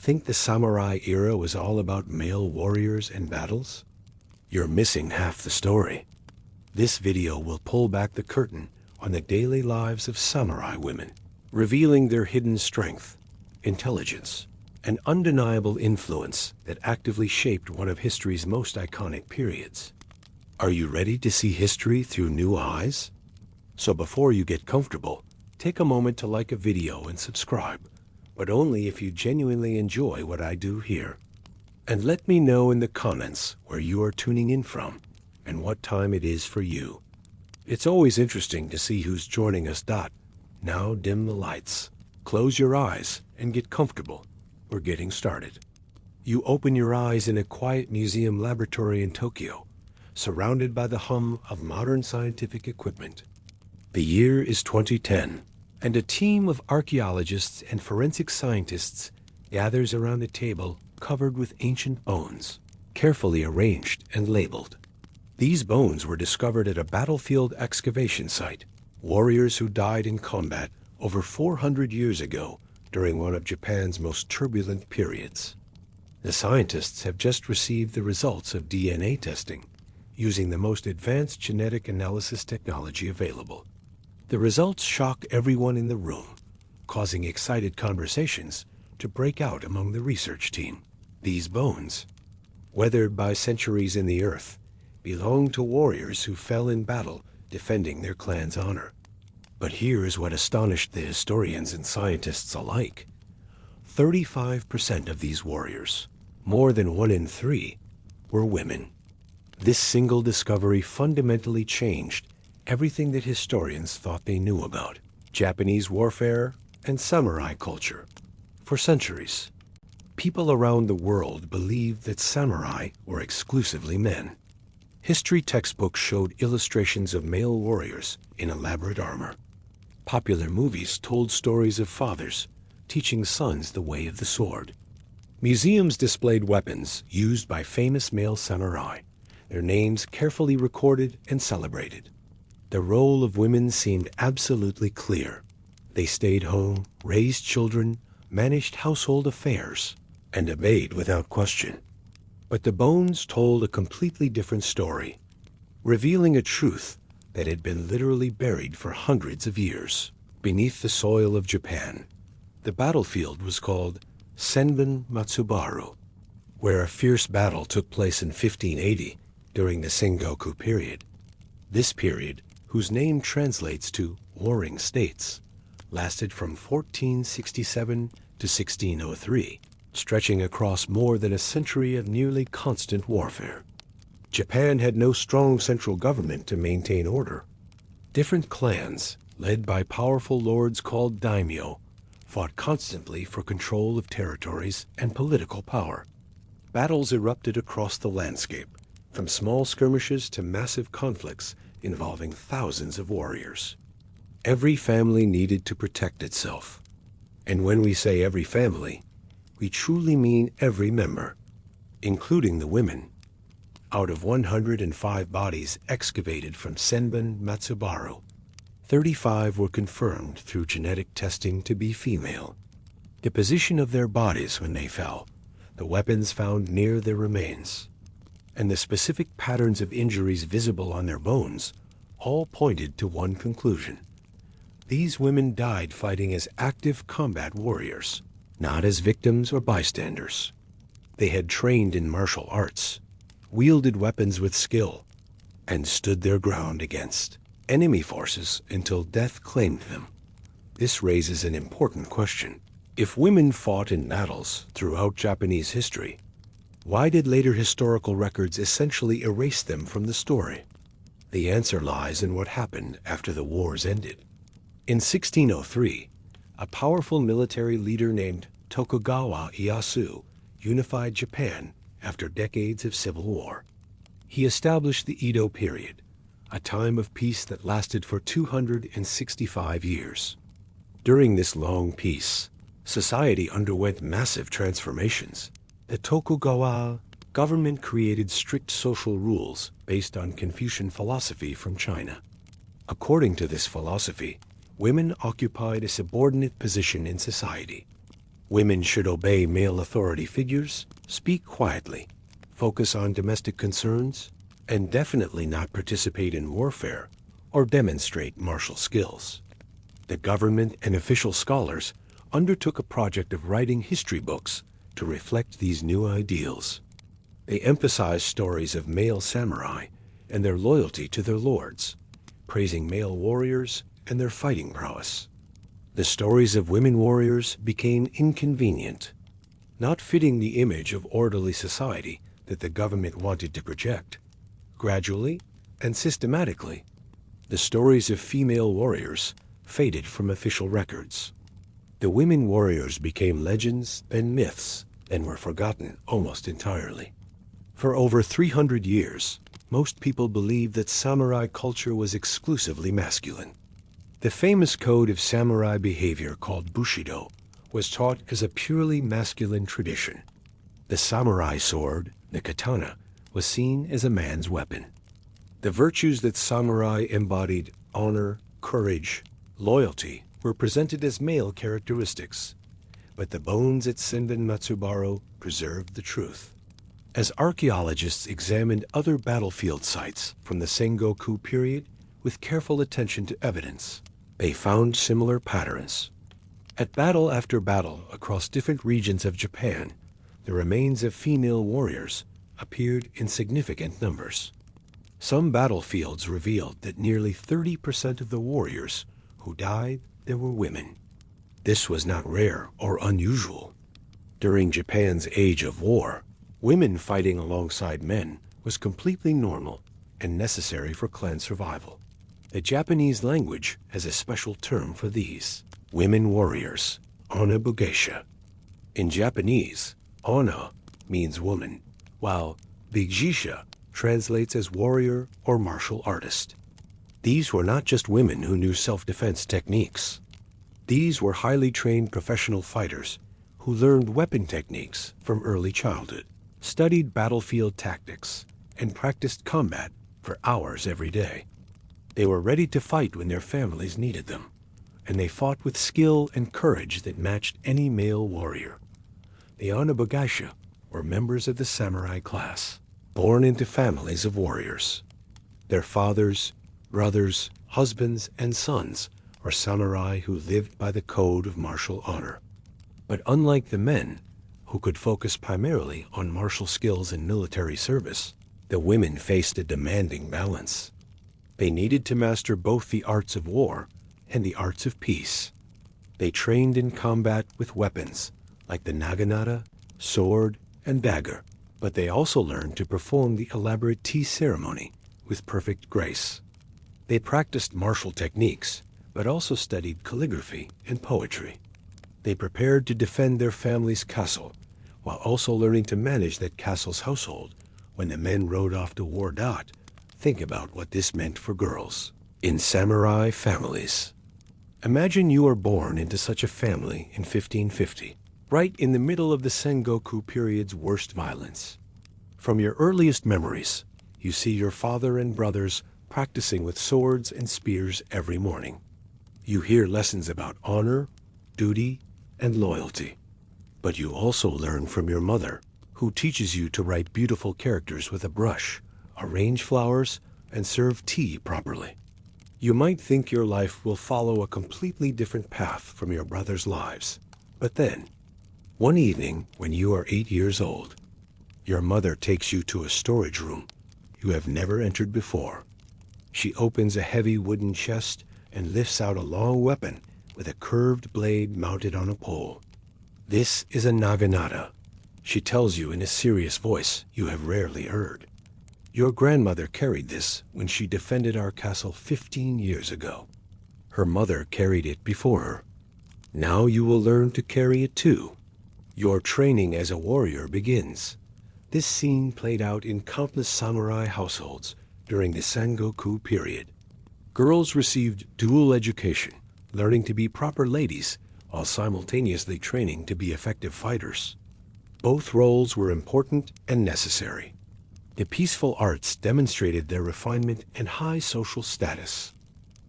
Think the samurai era was all about male warriors and battles? You're missing half the story. This video will pull back the curtain on the daily lives of samurai women, revealing their hidden strength, intelligence, and undeniable influence that actively shaped one of history's most iconic periods. Are you ready to see history through new eyes? So before you get comfortable, take a moment to like a video and subscribe, but only if you genuinely enjoy what I do here. And let me know in the comments where you are tuning in from and what time it is for you. It's always interesting to see who's joining us. Now dim the lights, close your eyes, and get comfortable. We're getting started. You open your eyes in a quiet museum laboratory in Tokyo, surrounded by the hum of modern scientific equipment. The year is 2010, and a team of archaeologists and forensic scientists gathers around a table covered with ancient bones, carefully arranged and labeled. These bones were discovered at a battlefield excavation site, warriors who died in combat over 400 years ago during one of Japan's most turbulent periods. The scientists have just received the results of DNA testing using the most advanced genetic analysis technology available. The results shock everyone in the room, causing excited conversations to break out among the research team. These bones, weathered by centuries in the earth, belong to warriors who fell in battle defending their clan's honor. But here is what astonished the historians and scientists alike. 35% of these warriors, more than 1 in 3, were women. This single discovery fundamentally changed everything that historians thought they knew about Japanese warfare and samurai culture. For centuries, people around the world believed that samurai were exclusively men. History textbooks showed illustrations of male warriors in elaborate armor. Popular movies told stories of fathers teaching sons the way of the sword. Museums displayed weapons used by famous male samurai, their names carefully recorded and celebrated. The role of women seemed absolutely clear. They stayed home, raised children, managed household affairs, and obeyed without question. But the bones told a completely different story, revealing a truth that had been literally buried for hundreds of years beneath the soil of Japan. The battlefield was called Senbon Matsubaru, where a fierce battle took place in 1580 during the Sengoku period. This period, whose name translates to Warring States, lasted from 1467 to 1603, stretching across more than a century of nearly constant warfare. Japan had no strong central government to maintain order. Different clans, led by powerful lords called daimyo, fought constantly for control of territories and political power. Battles erupted across the landscape, from small skirmishes to massive conflicts involving thousands of warriors. Every family needed to protect itself. And when we say every family, we truly mean every member, including the women. Out of 105 bodies excavated from Senbon Matsubaru, 35 were confirmed through genetic testing to be female. The position of their bodies when they fell, the weapons found near their remains, and the specific patterns of injuries visible on their bones all pointed to one conclusion. These women died fighting as active combat warriors, not as victims or bystanders. They had trained in martial arts, wielded weapons with skill, and stood their ground against enemy forces until death claimed them. This raises an important question. If women fought in battles throughout Japanese history, why did later historical records essentially erase them from the story? The answer lies in what happened after the wars ended. In 1603, a powerful military leader named Tokugawa Ieyasu unified Japan after decades of civil war. He established the Edo period, a time of peace that lasted for 265 years. During this long peace, society underwent massive transformations. The Tokugawa government created strict social rules based on Confucian philosophy from China. According to this philosophy, women occupied a subordinate position in society. Women should obey male authority figures, speak quietly, focus on domestic concerns, and definitely not participate in warfare or demonstrate martial skills. The government and official scholars undertook a project of writing history books to reflect these new ideals. They emphasized stories of male samurai and their loyalty to their lords, praising male warriors and their fighting prowess. The stories of women warriors became inconvenient, not fitting the image of orderly society that the government wanted to project. Gradually and systematically, the stories of female warriors faded from official records. The women warriors became legends and myths and were forgotten almost entirely. For over 300 years, most people believed that samurai culture was exclusively masculine. The famous code of samurai behavior called Bushido was taught as a purely masculine tradition. The samurai sword, the katana, was seen as a man's weapon. The virtues that samurai embodied, honor, courage, loyalty, were presented as male characteristics. But the bones at Senbon Matsubaro preserved the truth. As archaeologists examined other battlefield sites from the Sengoku period with careful attention to evidence, they found similar patterns. At battle after battle across different regions of Japan, the remains of female warriors appeared in significant numbers. Some battlefields revealed that nearly 30% of the warriors who died there were women. This was not rare or unusual. During Japan's age of war, women fighting alongside men was completely normal and necessary for clan survival. The Japanese language has a special term for these women warriors, onna-bugeisha. In Japanese, onna means woman, while bugeisha translates as warrior or martial artist. These were not just women who knew self-defense techniques. These were highly trained professional fighters who learned weapon techniques from early childhood, studied battlefield tactics, and practiced combat for hours every day. They were ready to fight when their families needed them, and they fought with skill and courage that matched any male warrior. The onna-bugeisha were members of the samurai class, born into families of warriors. Their fathers, brothers, husbands, and sons were samurai who lived by the code of martial honor. But unlike the men, who could focus primarily on martial skills and military service, the women faced a demanding balance. They needed to master both the arts of war and the arts of peace. They trained in combat with weapons like the naginata, sword, and dagger, but they also learned to perform the elaborate tea ceremony with perfect grace. They practiced martial techniques, but also studied calligraphy and poetry. They prepared to defend their family's castle, while also learning to manage that castle's household when the men rode off to war. Think about what this meant for girls in samurai families. Imagine you are born into such a family in 1550, right in the middle of the Sengoku period's worst violence. From your earliest memories, you see your father and brothers practicing with swords and spears every morning. You hear lessons about honor, duty, and loyalty. But you also learn from your mother, who teaches you to write beautiful characters with a brush, arrange flowers, and serve tea properly. You might think your life will follow a completely different path from your brothers' lives. But then, one evening when you are 8 years old, your mother takes you to a storage room you have never entered before. She opens a heavy wooden chest and lifts out a long weapon with a curved blade mounted on a pole. This is a naginata, she tells you in a serious voice you have rarely heard. Your grandmother carried this when she defended our castle 15 years ago. Her mother carried it before her. Now you will learn to carry it too. Your training as a warrior begins. This scene played out in countless samurai households during the Sengoku period. Girls received dual education, learning to be proper ladies while simultaneously training to be effective fighters. Both roles were important and necessary. The peaceful arts demonstrated their refinement and high social status.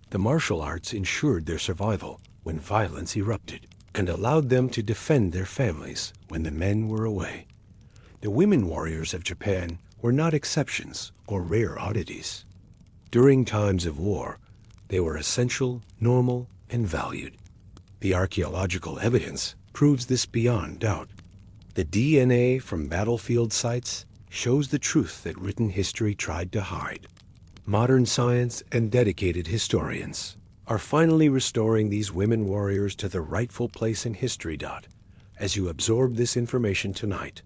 The martial arts ensured their survival when violence erupted. and allowed them to defend their families when the men were away. The women warriors of Japan were not exceptions or rare oddities. During times of war, they were essential, normal, and valued. The archaeological evidence proves this beyond doubt. The DNA from battlefield sites shows the truth that written history tried to hide. Modern science and dedicated historians are finally restoring these women warriors to their rightful place in history. As you absorb this information tonight,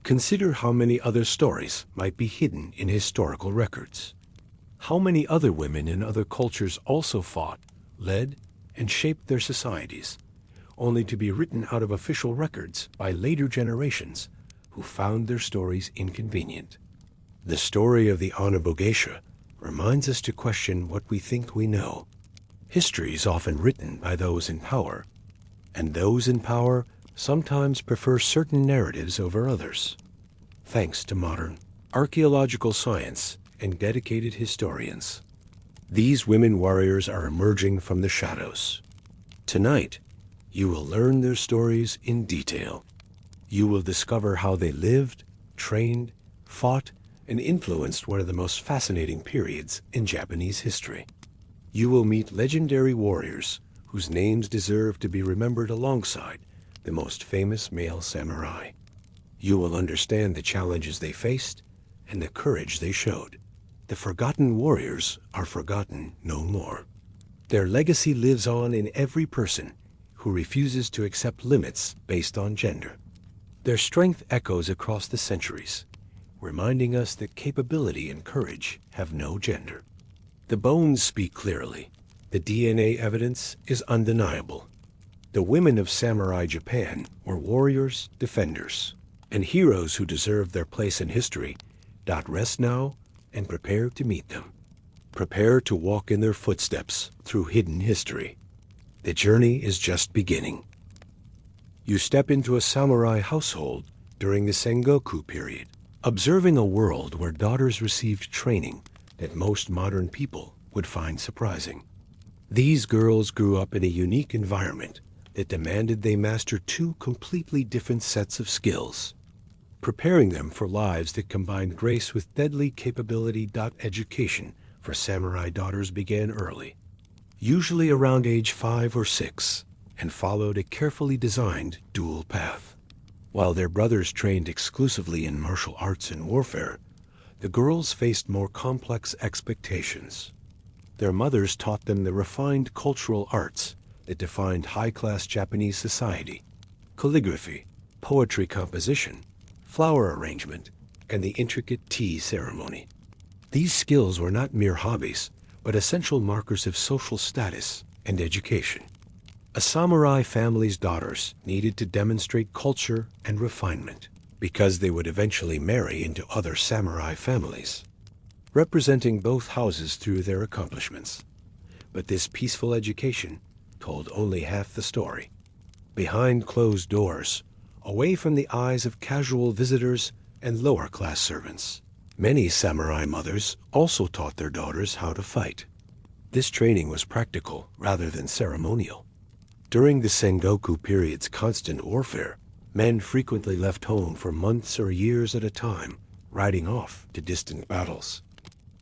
consider how many other stories might be hidden in historical records. How many other women in other cultures also fought, led, and shaped their societies, only to be written out of official records by later generations who found their stories inconvenient. The story of the onna-bugeisha reminds us to question what we think we know. History is often written by those in power, and those in power sometimes prefer certain narratives over others. Thanks to modern archaeological science and dedicated historians, these women warriors are emerging from the shadows. Tonight, you will learn their stories in detail. You will discover how they lived, trained, fought, and influenced one of the most fascinating periods in Japanese history. You will meet legendary warriors whose names deserve to be remembered alongside the most famous male samurai. You will understand the challenges they faced and the courage they showed. The forgotten warriors are forgotten no more. Their legacy lives on in every person who refuses to accept limits based on gender. Their strength echoes across the centuries, reminding us that capability and courage have no gender. The bones speak clearly. The DNA evidence is undeniable. The women of samurai Japan were warriors, defenders, and heroes who deserve their place in history. Rest now and prepare to meet them. Prepare to walk in their footsteps through hidden history. The journey is just beginning. You step into a samurai household during the Sengoku period, observing a world where daughters received training that most modern people would find surprising. These girls grew up in a unique environment that demanded they master two completely different sets of skills, preparing them for lives that combined grace with deadly capability. Education for samurai daughters began early, usually around age 5 or 6, and followed a carefully designed dual path. While their brothers trained exclusively in martial arts and warfare, the girls faced more complex expectations. Their mothers taught them the refined cultural arts that defined high-class Japanese society: calligraphy, poetry composition, flower arrangement, and the intricate tea ceremony. These skills were not mere hobbies, but essential markers of social status and education. A samurai family's daughters needed to demonstrate culture and refinement because they would eventually marry into other samurai families, representing both houses through their accomplishments. But this peaceful education told only half the story. Behind closed doors, away from the eyes of casual visitors and lower-class servants, many samurai mothers also taught their daughters how to fight. This training was practical rather than ceremonial. During the Sengoku period's constant warfare, men frequently left home for months or years at a time, riding off to distant battles.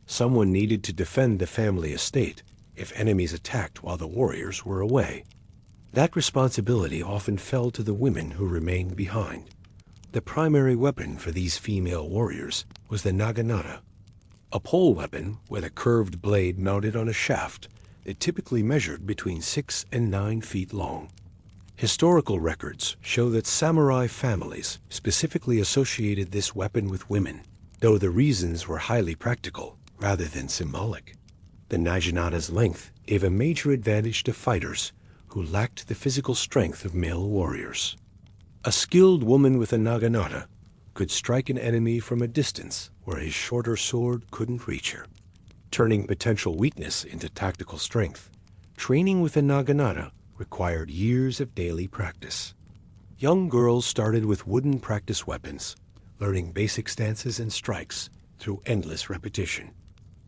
Someone needed to defend the family estate if enemies attacked while the warriors were away. That responsibility often fell to the women who remained behind. The primary weapon for these female warriors was the naginata, a pole weapon with a curved blade mounted on a shaft that typically measured between 6 and 9 feet long. Historical records show that samurai families specifically associated this weapon with women, though the reasons were highly practical rather than symbolic. The naginata's length gave a major advantage to fighters who lacked the physical strength of male warriors. A skilled woman with a naginata could strike an enemy from a distance where his shorter sword couldn't reach her, turning potential weakness into tactical strength. Training with a naginata required years of daily practice. Young girls started with wooden practice weapons, learning basic stances and strikes through endless repetition.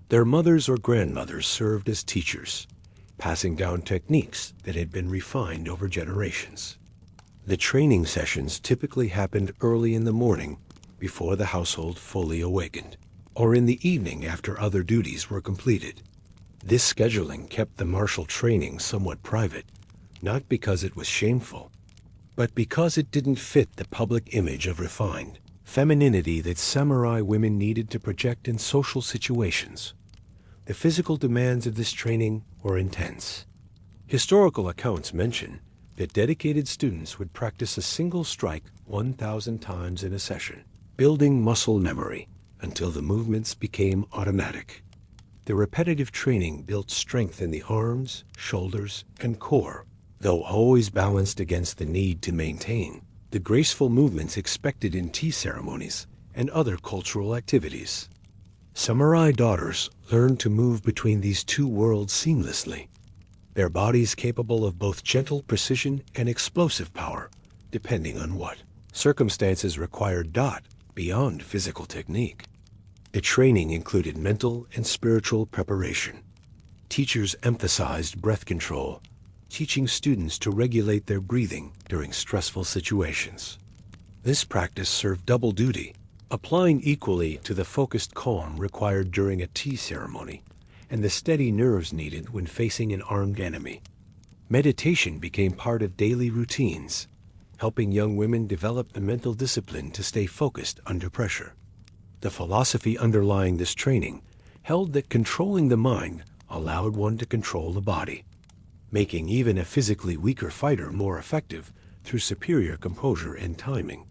Their mothers or grandmothers served as teachers, passing down techniques that had been refined over generations. The training sessions typically happened early in the morning before the household fully awakened, or in the evening after other duties were completed. This scheduling kept the martial training somewhat private, not because it was shameful, but because it didn't fit the public image of refined femininity that samurai women needed to project in social situations. The physical demands of this training were intense. Historical accounts mention that dedicated students would practice a single strike 1,000 times in a session, building muscle memory until the movements became automatic. The repetitive training built strength in the arms, shoulders, and core, though always balanced against the need to maintain the graceful movements expected in tea ceremonies and other cultural activities. Samurai daughters learned to move between these two worlds seamlessly, their bodies capable of both gentle precision and explosive power, depending on what circumstances required beyond physical technique. The training included mental and spiritual preparation. Teachers emphasized breath control, teaching students to regulate their breathing during stressful situations. This practice served double duty, applying equally to the focused calm required during a tea ceremony and the steady nerves needed when facing an armed enemy. Meditation became part of daily routines, helping young women develop the mental discipline to stay focused under pressure. The philosophy underlying this training held that controlling the mind allowed one to control the body, making even a physically weaker fighter more effective through superior composure and timing.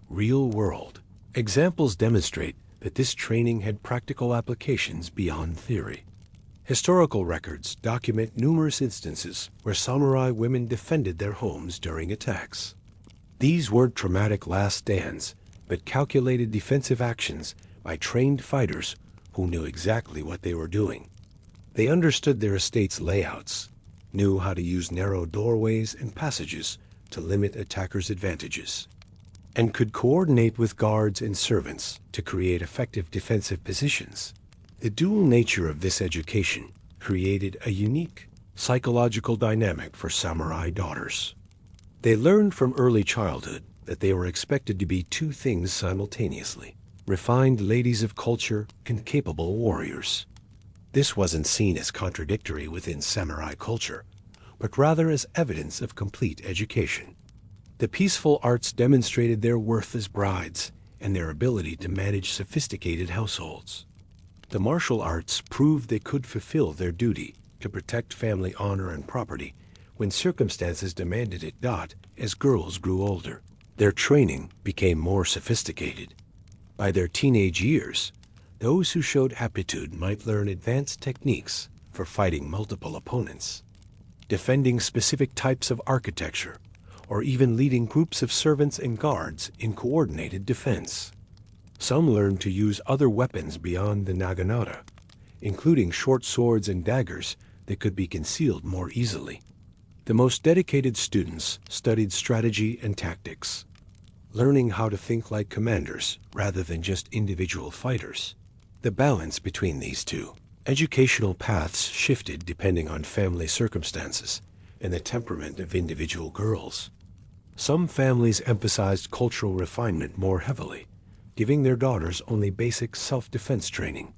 Real-world examples demonstrate that this training had practical applications beyond theory. Historical records document numerous instances where samurai women defended their homes during attacks. These weren't traumatic last stands, but calculated defensive actions by trained fighters who knew exactly what they were doing. They understood their estate's layouts, knew how to use narrow doorways and passages to limit attackers' advantages, and could coordinate with guards and servants to create effective defensive positions. The dual nature of this education created a unique psychological dynamic for samurai daughters. They learned from early childhood that they were expected to be two things simultaneously: refined ladies of culture and capable warriors. This wasn't seen as contradictory within samurai culture, but rather as evidence of complete education. The peaceful arts demonstrated their worth as brides and their ability to manage sophisticated households. The martial arts proved they could fulfill their duty to protect family honor and property when circumstances demanded it. As girls grew older, their training became more sophisticated. By their teenage years, those who showed aptitude might learn advanced techniques for fighting multiple opponents, defending specific types of architecture, or even leading groups of servants and guards in coordinated defense. Some learned to use other weapons beyond the naginata, including short swords and daggers that could be concealed more easily. The most dedicated students studied strategy and tactics, learning how to think like commanders rather than just individual fighters. The balance between these two educational paths shifted depending on family circumstances and the temperament of individual girls. Some families emphasized cultural refinement more heavily, giving their daughters only basic self-defense training.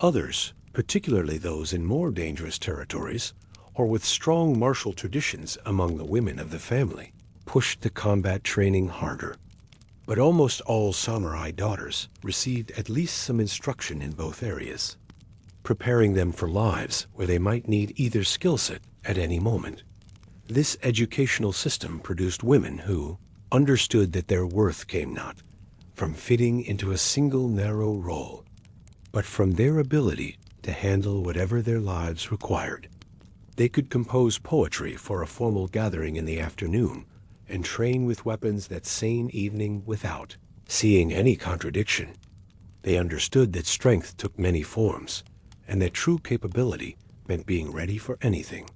Others, particularly those in more dangerous territories or with strong martial traditions among the women of the family, pushed the combat training harder. But almost all samurai daughters received at least some instruction in both areas, preparing them for lives where they might need either skill set at any moment. This educational system produced women who understood that their worth came not from fitting into a single narrow role, but from their ability to handle whatever their lives required. They could compose poetry for a formal gathering in the afternoon and train with weapons that same evening without seeing any contradiction. They understood that strength took many forms, and that true capability meant being ready for anything.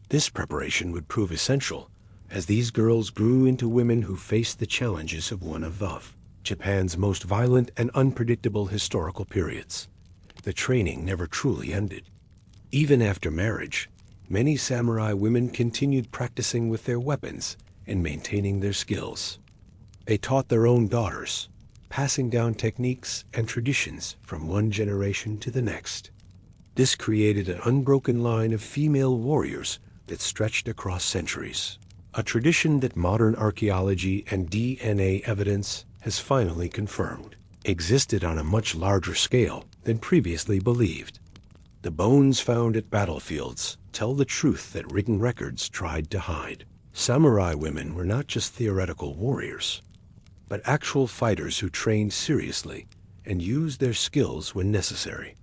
This preparation would prove essential as these girls grew into women who faced the challenges of one of Japan's most violent and unpredictable historical periods. The training never truly ended. Even after marriage, Many samurai women continued practicing with their weapons and maintaining their skills. They taught their own daughters, passing down techniques and traditions from one generation to the next. This created an unbroken line of female warriors that stretched across centuries, a tradition that modern archaeology and DNA evidence has finally confirmed existed on a much larger scale than previously believed. The bones found at battlefields tell the truth that written records tried to hide. Samurai women were not just theoretical warriors, but actual fighters who trained seriously and used their skills when necessary.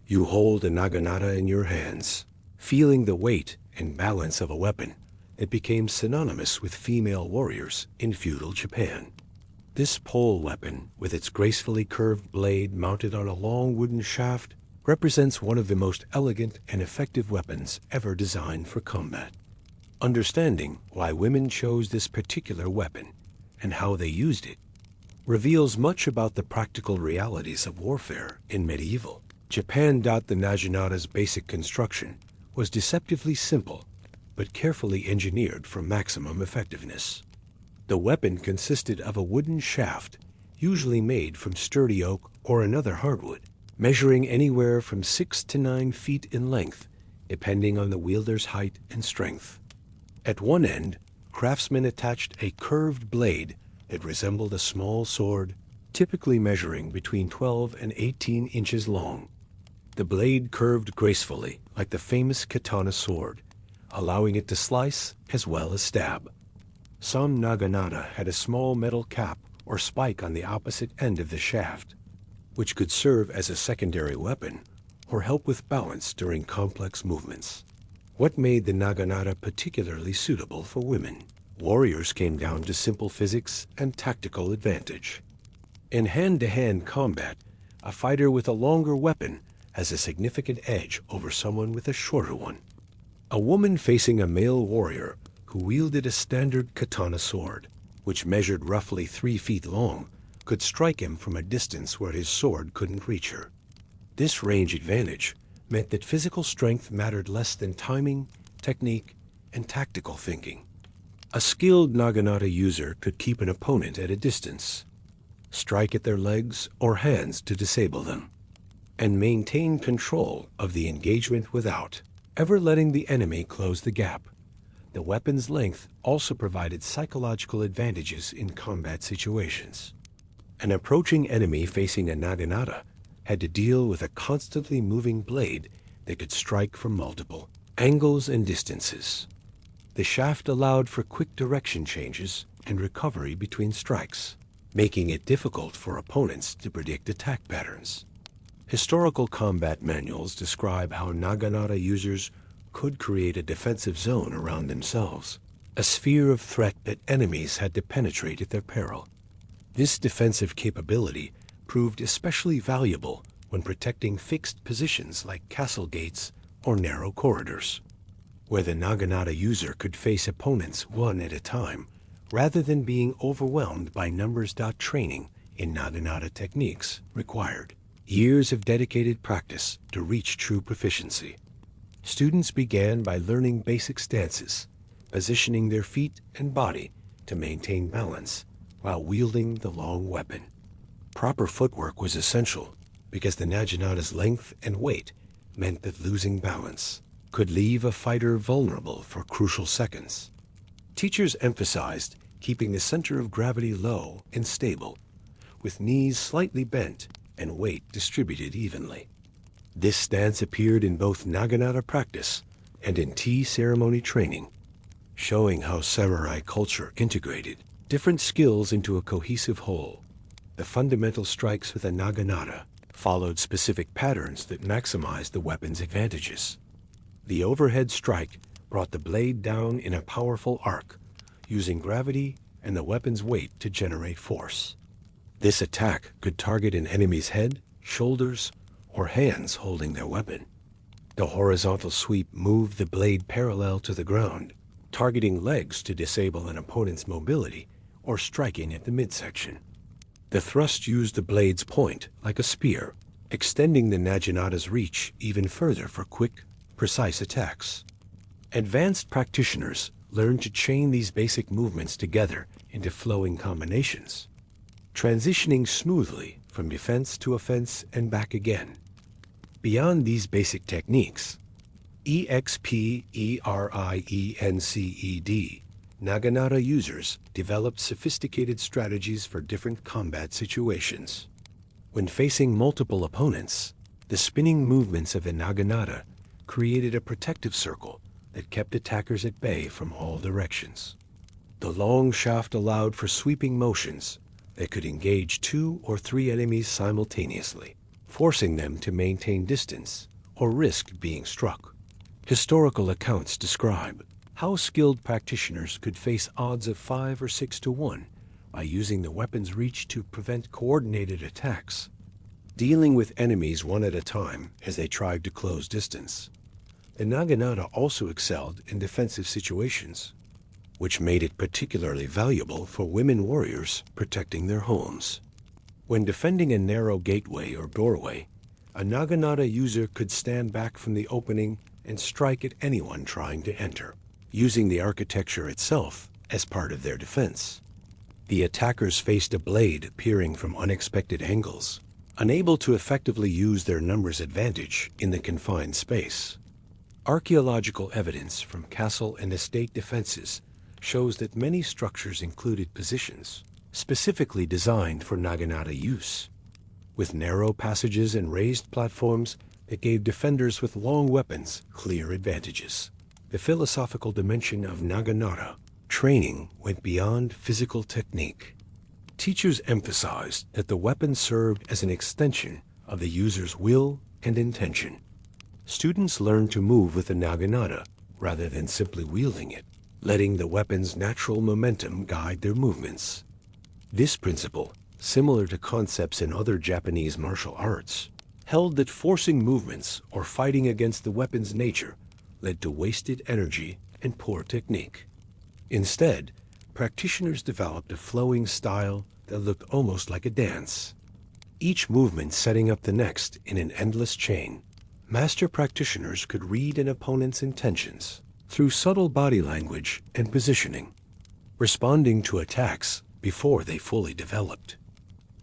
You hold a naginata in your hands, feeling the weight and balance of a weapon that became synonymous with female warriors in feudal Japan. This pole weapon, with its gracefully curved blade mounted on a long wooden shaft, represents one of the most elegant and effective weapons ever designed for combat. Understanding why women chose this particular weapon and how they used it reveals much about the practical realities of warfare in medieval Japan. The naginata's basic construction was deceptively simple, but carefully engineered for maximum effectiveness. The weapon consisted of a wooden shaft, usually made from sturdy oak or another hardwood, measuring anywhere from 6 to 9 feet in length, depending on the wielder's height and strength. At one end, craftsmen attached a curved blade that resembled a small sword, typically measuring between 12 and 18 inches long. The blade curved gracefully, like the famous katana sword, allowing it to slice as well as stab. Some naginata had a small metal cap or spike on the opposite end of the shaft, which could serve as a secondary weapon or help with balance during complex movements. What made the naginata particularly suitable for women? Warriors came down to simple physics and tactical advantage. In hand-to-hand combat, a fighter with a longer weapon has a significant edge over someone with a shorter one. A woman facing a male warrior who wielded a standard katana sword, which measured roughly 3 feet long, could strike him from a distance where his sword couldn't reach her. This range advantage meant that physical strength mattered less than timing, technique, and tactical thinking. A skilled naginata user could keep an opponent at a distance, strike at their legs or hands to disable them, and maintain control of the engagement without ever letting the enemy close the gap. The weapon's length also provided psychological advantages in combat situations. An approaching enemy facing a naginata had to deal with a constantly moving blade that could strike from multiple angles and distances. The shaft allowed for quick direction changes and recovery between strikes, making it difficult for opponents to predict attack patterns. Historical combat manuals describe how naginata users could create a defensive zone around themselves, a sphere of threat that enemies had to penetrate at their peril. This defensive capability proved especially valuable when protecting fixed positions like castle gates or narrow corridors, where the naginata user could face opponents one at a time, rather than being overwhelmed by numbers. Training in naginata techniques required years of dedicated practice to reach true proficiency. Students began by learning basic stances, positioning their feet and body to maintain balance while wielding the long weapon. Proper footwork was essential because the naginata's length and weight meant that losing balance could leave a fighter vulnerable for crucial seconds. Teachers emphasized keeping the center of gravity low and stable, with knees slightly bent and weight distributed evenly. This stance appeared in both naginata practice and in tea ceremony training, showing how samurai culture integrated different skills into a cohesive whole. The fundamental strikes with a naginata followed specific patterns that maximized the weapon's advantages. The overhead strike brought the blade down in a powerful arc, using gravity and the weapon's weight to generate force. This attack could target an enemy's head, shoulders, or hands holding their weapon. The horizontal sweep moved the blade parallel to the ground, targeting legs to disable an opponent's mobility or striking at the midsection. The thrust used the blade's point like a spear, extending the naginata's reach even further for quick, precise attacks. Advanced practitioners learn to chain these basic movements together into flowing combinations, transitioning smoothly from defense to offense and back again. Beyond these basic techniques, EXPERIENCED Naginata users developed sophisticated strategies for different combat situations. When facing multiple opponents, the spinning movements of the naginata created a protective circle that kept attackers at bay from all directions. The long shaft allowed for sweeping motions that could engage 2 or 3 enemies simultaneously, forcing them to maintain distance or risk being struck. Historical accounts describe how skilled practitioners could face odds of 5 or 6 to 1 by using the weapon's reach to prevent coordinated attacks, dealing with enemies one at a time as they tried to close distance. The naginata also excelled in defensive situations, which made it particularly valuable for women warriors protecting their homes. When defending a narrow gateway or doorway, a naginata user could stand back from the opening and strike at anyone trying to enter, using the architecture itself as part of their defense. The attackers faced a blade appearing from unexpected angles, unable to effectively use their numbers advantage in the confined space. Archaeological evidence from castle and estate defenses shows that many structures included positions specifically designed for naginata use, with narrow passages and raised platforms that gave defenders with long weapons clear advantages. The philosophical dimension of naginata training went beyond physical technique. Teachers emphasized that the weapon served as an extension of the user's will and intention. Students learned to move with the naginata rather than simply wielding it, letting the weapon's natural momentum guide their movements. This principle, similar to concepts in other Japanese martial arts, held that forcing movements or fighting against the weapon's nature led to wasted energy and poor technique. Instead, practitioners developed a flowing style that looked almost like a dance, each movement setting up the next in an endless chain. Master practitioners could read an opponent's intentions through subtle body language and positioning, responding to attacks before they fully developed.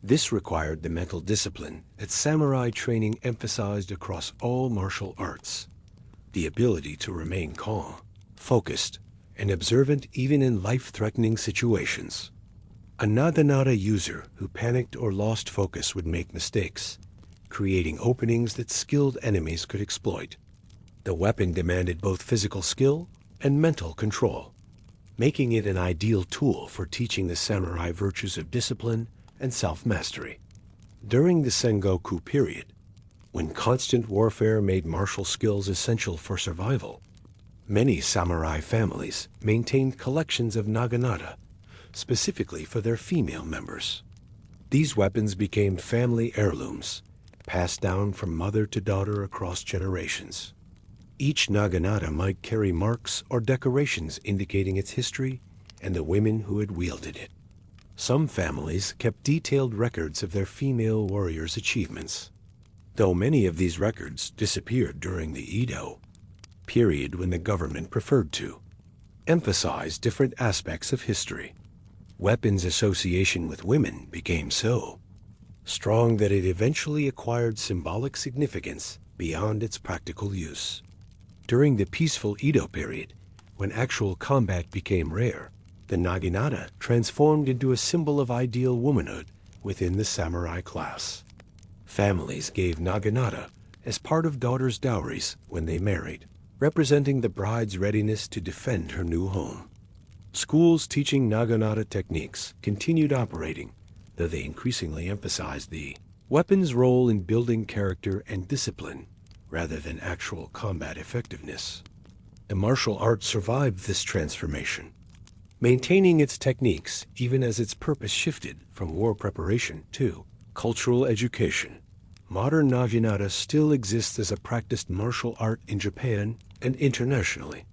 This required the mental discipline that samurai training emphasized across all martial arts, the ability to remain calm, focused, and observant even in life-threatening situations. A naginata user who panicked or lost focus would make mistakes, creating openings that skilled enemies could exploit. The weapon demanded both physical skill and mental control, making it an ideal tool for teaching the samurai virtues of discipline and self-mastery. During the Sengoku period, when constant warfare made martial skills essential for survival, many samurai families maintained collections of naginata, specifically for their female members. These weapons became family heirlooms, passed down from mother to daughter across generations. Each naginata might carry marks or decorations indicating its history and the women who had wielded it. Some families kept detailed records of their female warriors' achievements, though many of these records disappeared during the Edo period when the government preferred to emphasize different aspects of history. Weapons association with women became so strong that it eventually acquired symbolic significance beyond its practical use. During the peaceful Edo period, when actual combat became rare, the naginata transformed into a symbol of ideal womanhood within the samurai class. Families gave naginata as part of daughters' dowries when they married, representing the bride's readiness to defend her new home. Schools teaching naginata techniques continued operating, though they increasingly emphasized the weapon's role in building character and discipline rather than actual combat effectiveness. The martial art survived this transformation, maintaining its techniques even as its purpose shifted from war preparation to cultural education. Modern naginata still exists as a practiced martial art in Japan and internationally.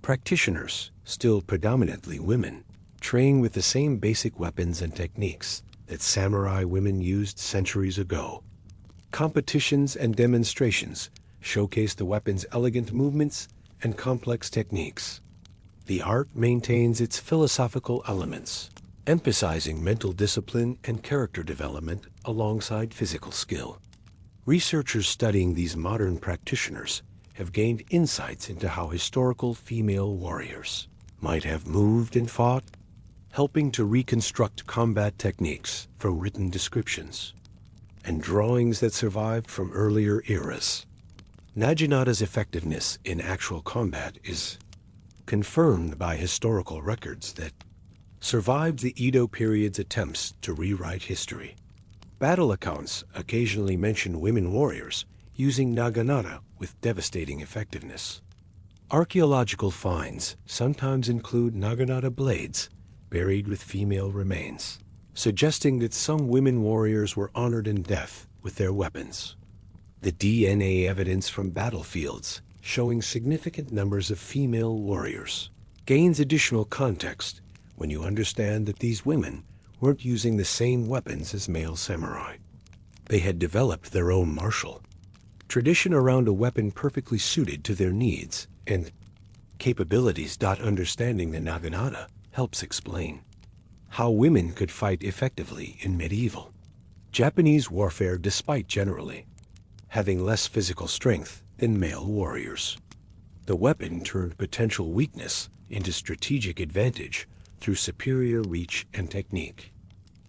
Practitioners, still predominantly women, train with the same basic weapons and techniques that samurai women used centuries ago. Competitions and demonstrations showcase the weapon's elegant movements and complex techniques. The art maintains its philosophical elements, emphasizing mental discipline and character development alongside physical skill. Researchers studying these modern practitioners have gained insights into how historical female warriors might have moved and fought, helping to reconstruct combat techniques from written descriptions and drawings that survived from earlier eras. Naginata's effectiveness in actual combat is confirmed by historical records that survived the Edo period's attempts to rewrite history. Battle accounts occasionally mention women warriors using naginata with devastating effectiveness. Archaeological finds sometimes include naginata blades buried with female remains, suggesting that some women warriors were honored in death with their weapons. The DNA evidence from battlefields showing significant numbers of female warriors gains additional context when you understand that these women weren't using the same weapons as male samurai. They had developed their own martial tradition around a weapon perfectly suited to their needs and capabilities. Understanding the naginata helps explain how women could fight effectively in medieval Japanese warfare despite generally having less physical strength than male warriors. The weapon turned potential weakness into strategic advantage through superior reach and technique.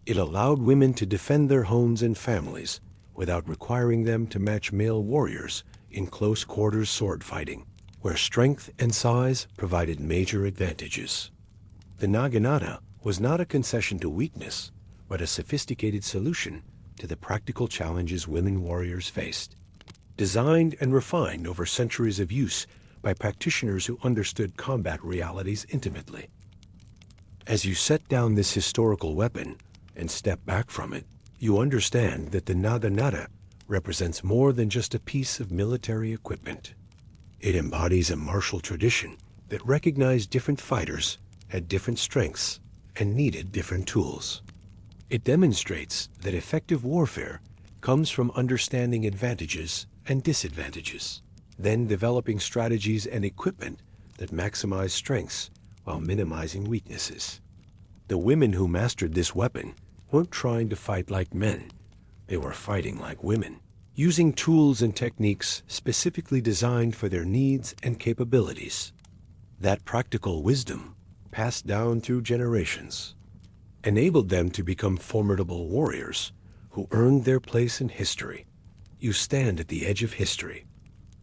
It allowed women to defend their homes and families without requiring them to match male warriors in close quarters sword fighting, where strength and size provided major advantages. The naginata was not a concession to weakness, but a sophisticated solution to the practical challenges women warriors faced. Designed and refined over centuries of use by practitioners who understood combat realities intimately. As you set down this historical weapon and step back from it, you understand that the naginata represents more than just a piece of military equipment. It embodies a martial tradition that recognized different fighters had different strengths and needed different tools. It demonstrates that effective warfare comes from understanding advantages and disadvantages, then developing strategies and equipment that maximize strengths while minimizing weaknesses. The women who mastered this weapon weren't trying to fight like men. They were fighting like women, using tools and techniques specifically designed for their needs and capabilities. That practical wisdom, passed down through generations, enabled them to become formidable warriors who earned their place in history. You stand at the edge of history,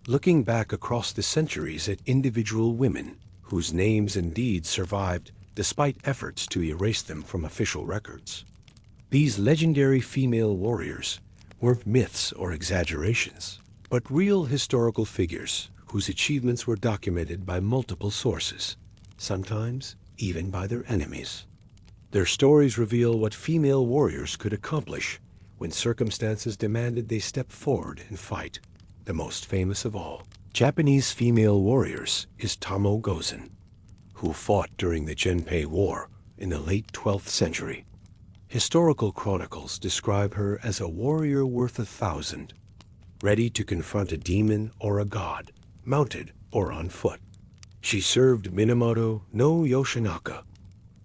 looking back across the centuries at individual women whose names and deeds survived despite efforts to erase them from official records. These legendary female warriors weren't myths or exaggerations, but real historical figures whose achievements were documented by multiple sources, sometimes even by their enemies. Their stories reveal what female warriors could accomplish when circumstances demanded they step forward and fight. The most famous of all Japanese female warriors is Tomoe Gozen, who fought during the Genpei War in the late 12th century. Historical chronicles describe her as a warrior worth 1,000, ready to confront a demon or a god, mounted or on foot. She served Minamoto no Yoshinaka,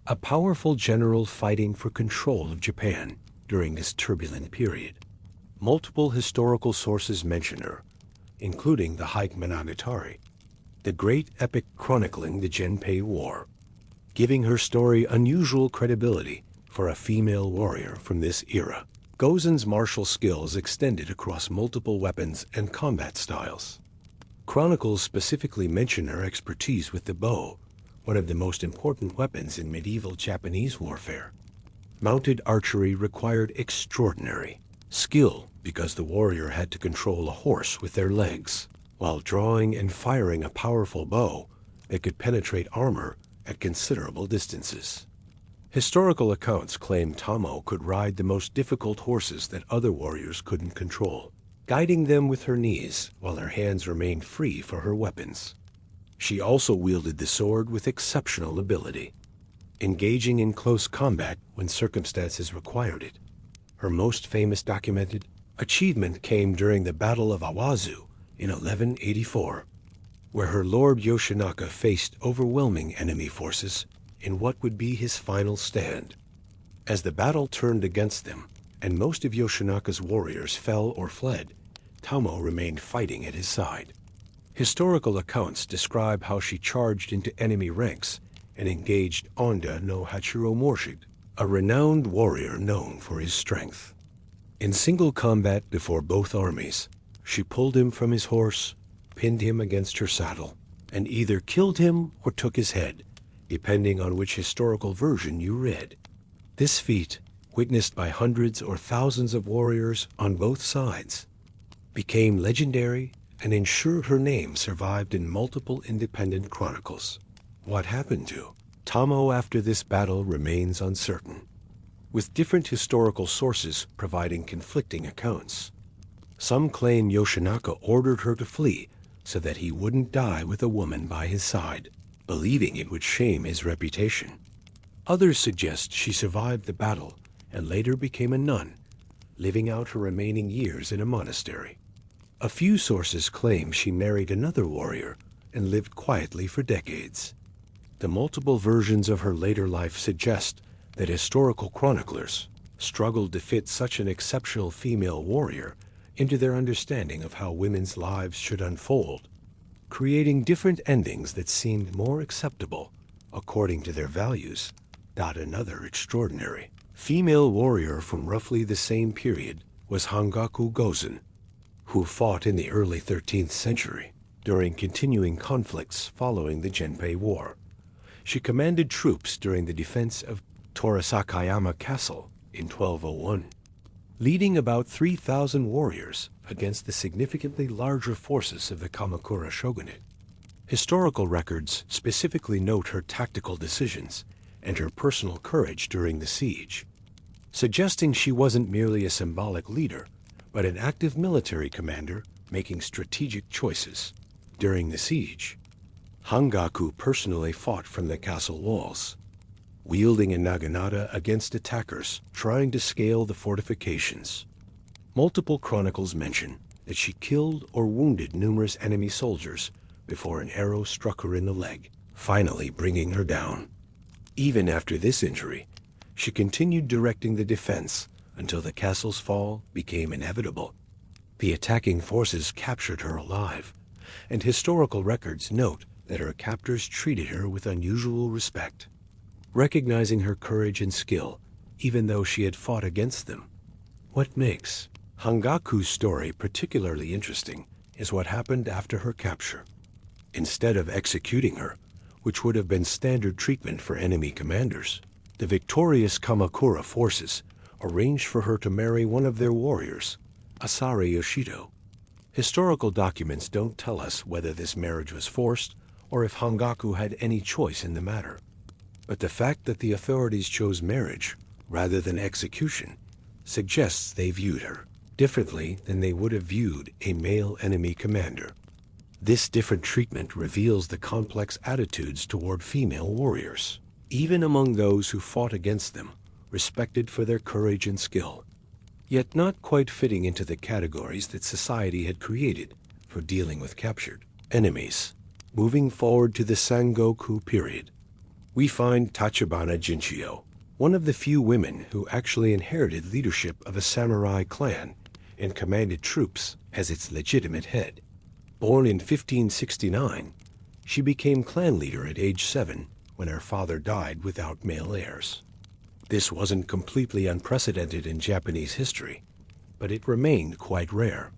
a powerful general fighting for control of Japan during this turbulent period. Multiple historical sources mention her, including the Hike Monogatari, the great epic chronicling the Genpei War, giving her story unusual credibility for a female warrior from this era. Gozen's martial skills extended across multiple weapons and combat styles. Chronicles specifically mention her expertise with the bow, one of the most important weapons in medieval Japanese warfare. Mounted archery required extraordinary skill because the warrior had to control a horse with their legs, while drawing and firing a powerful bow that could penetrate armor at considerable distances. Historical accounts claim Tomoe could ride the most difficult horses that other warriors couldn't control, guiding them with her knees while her hands remained free for her weapons. She also wielded the sword with exceptional ability, engaging in close combat when circumstances required it. Her most famous documented achievement came during the Battle of AIZU in 1184. where her lord Yoshinaka faced overwhelming enemy forces in what would be his final stand. As the battle turned against them, and most of Yoshinaka's warriors fell or fled, Tomoe remained fighting at his side. Historical accounts describe how she charged into enemy ranks and engaged Onda no Hachiro Morshig, a renowned warrior known for his strength. In single combat before both armies, she pulled him from his horse, pinned him against her saddle, and either killed him or took his head, depending on which historical version you read. This feat, witnessed by hundreds or thousands of warriors on both sides, became legendary and ensured her name survived in multiple independent chronicles. What happened to Tomoe after this battle remains uncertain, with different historical sources providing conflicting accounts. Some claim Yoshinaka ordered her to flee so that he wouldn't die with a woman by his side, believing it would shame his reputation. Others suggest she survived the battle and later became a nun, living out her remaining years in a monastery. A few sources claim she married another warrior and lived quietly for decades. The multiple versions of her later life suggest that historical chroniclers struggled to fit such an exceptional female warrior into their understanding of how women's lives should unfold, creating different endings that seemed more acceptable according to their values. Another extraordinary female warrior from roughly the same period was Hangaku Gozen, who fought in the early 13th century during continuing conflicts following the Genpei War. She commanded troops during the defense of Torasakayama Castle in 1201, leading about 3,000 warriors against the significantly larger forces of the Kamakura shogunate. Historical records specifically note her tactical decisions and her personal courage during the siege, suggesting she wasn't merely a symbolic leader, but an active military commander making strategic choices. During the siege, Hangaku personally fought from the castle walls, wielding a naginata against attackers trying to scale the fortifications. Multiple chronicles mention that she killed or wounded numerous enemy soldiers before an arrow struck her in the leg, finally bringing her down. Even after this injury, she continued directing the defense until the castle's fall became inevitable. The attacking forces captured her alive, and historical records note that her captors treated her with unusual respect, recognizing her courage and skill, even though she had fought against them. What makes Hangaku's story particularly interesting is what happened after her capture. Instead of executing her, which would have been standard treatment for enemy commanders, the victorious Kamakura forces arranged for her to marry one of their warriors, Asari Yoshido. Historical documents don't tell us whether this marriage was forced or if Hangaku had any choice in the matter. But the fact that the authorities chose marriage rather than execution suggests they viewed her differently than they would have viewed a male enemy commander. This different treatment reveals the complex attitudes toward female warriors, even among those who fought against them, respected for their courage and skill, yet not quite fitting into the categories that society had created for dealing with captured enemies. Moving forward to the Sengoku period, we find Tachibana Jinchio, one of the few women who actually inherited leadership of a samurai clan and commanded troops as its legitimate head. Born in 1569, she became clan leader at age 7 when her father died without male heirs. This wasn't completely unprecedented in Japanese history, but it remained quite rare.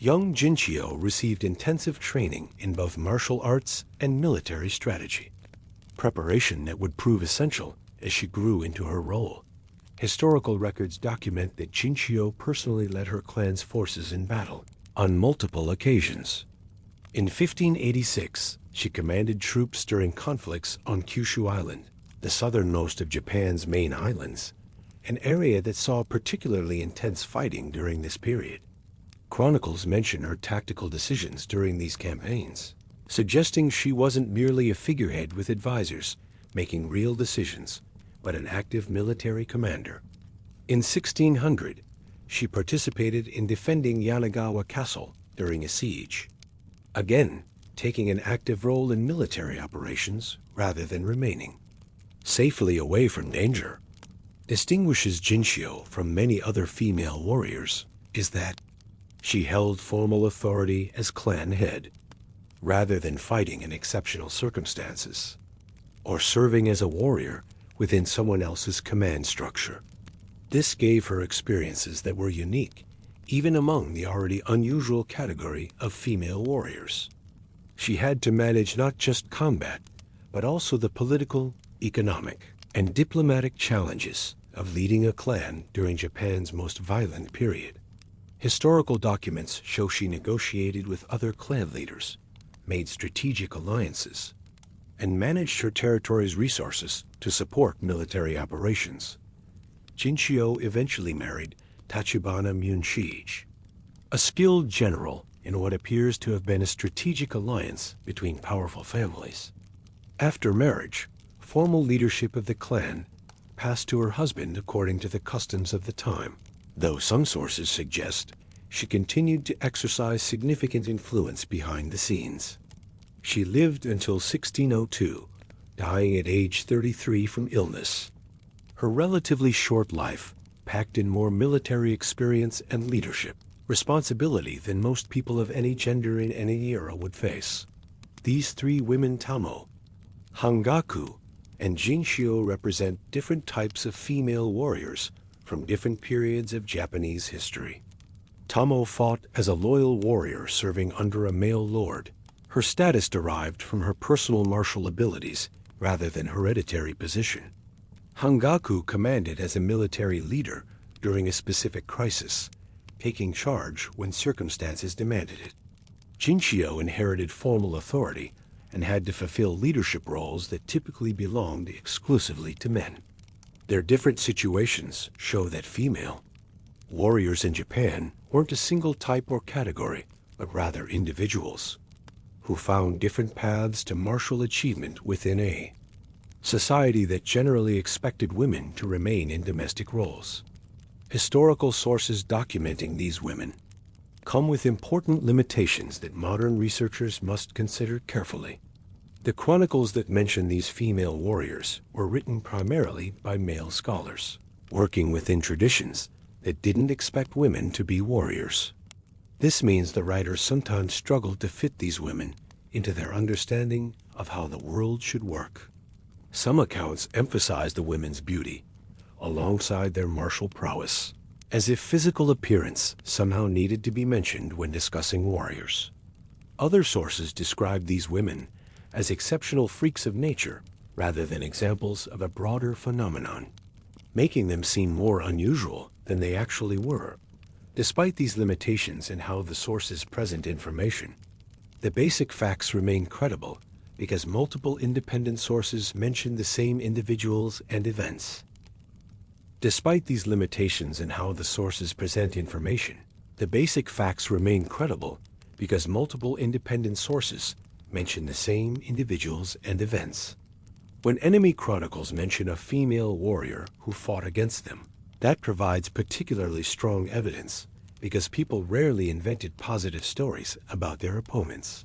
Young Jinchio received intensive training in both martial arts and military strategy, preparation that would prove essential as she grew into her role. Historical records document that Jinchio personally led her clan's forces in battle on multiple occasions. In 1586, she commanded troops during conflicts on Kyushu Island, the southernmost of Japan's main islands, an area that saw particularly intense fighting during this period. Chronicles mention her tactical decisions during these campaigns, suggesting she wasn't merely a figurehead with advisors making real decisions, but an active military commander. In 1600, she participated in defending Yanagawa Castle during a siege, again taking an active role in military operations rather than remaining safely away from danger. Distinguishes Jinshio from many other female warriors is that she held formal authority as clan head, rather than fighting in exceptional circumstances, or serving as a warrior within someone else's command structure. This gave her experiences that were unique, even among the already unusual category of female warriors. She had to manage not just combat, but also the political, economic, and diplomatic challenges of leading a clan during Japan's most violent period. Historical documents show she negotiated with other clan leaders, made strategic alliances, and managed her territory's resources to support military operations. Jinshio eventually married Tachibana Munshige, a skilled general in what appears to have been a strategic alliance between powerful families. After marriage, formal leadership of the clan passed to her husband according to the customs of the time, though some sources suggest she continued to exercise significant influence behind the scenes. She lived until 1602, dying at age 33 from illness. Her relatively short life packed in more military experience and leadership responsibility than most people of any gender in any era would face. These three women, Tomoe, Hangaku, and Jinshio, represent different types of female warriors from different periods of Japanese history. Tomoe fought as a loyal warrior serving under a male lord. Her status derived from her personal martial abilities rather than hereditary position. Hangaku commanded as a military leader during a specific crisis, taking charge when circumstances demanded it. Jinshio inherited formal authority and had to fulfill leadership roles that typically belonged exclusively to men. Their different situations show that female warriors in Japan weren't a single type or category, but rather individuals who found different paths to martial achievement within a society that generally expected women to remain in domestic roles. Historical sources documenting these women come with important limitations that modern researchers must consider carefully. The chronicles that mention these female warriors were written primarily by male scholars, working within traditions that didn't expect women to be warriors. This means the writers sometimes struggled to fit these women into their understanding of how the world should work. Some accounts emphasize the women's beauty alongside their martial prowess, as if physical appearance somehow needed to be mentioned when discussing warriors. Other sources describe these women as exceptional freaks of nature rather than examples of a broader phenomenon, making them seem more unusual than they actually were. Despite these limitations in how the sources present information, the basic facts remain credible because multiple independent sources mention the same individuals and events. Despite these limitations in how the sources present information, the basic facts remain credible because multiple independent sources mention the same individuals and events. When enemy chronicles mention a female warrior who fought against them, that provides particularly strong evidence because people rarely invented positive stories about their opponents.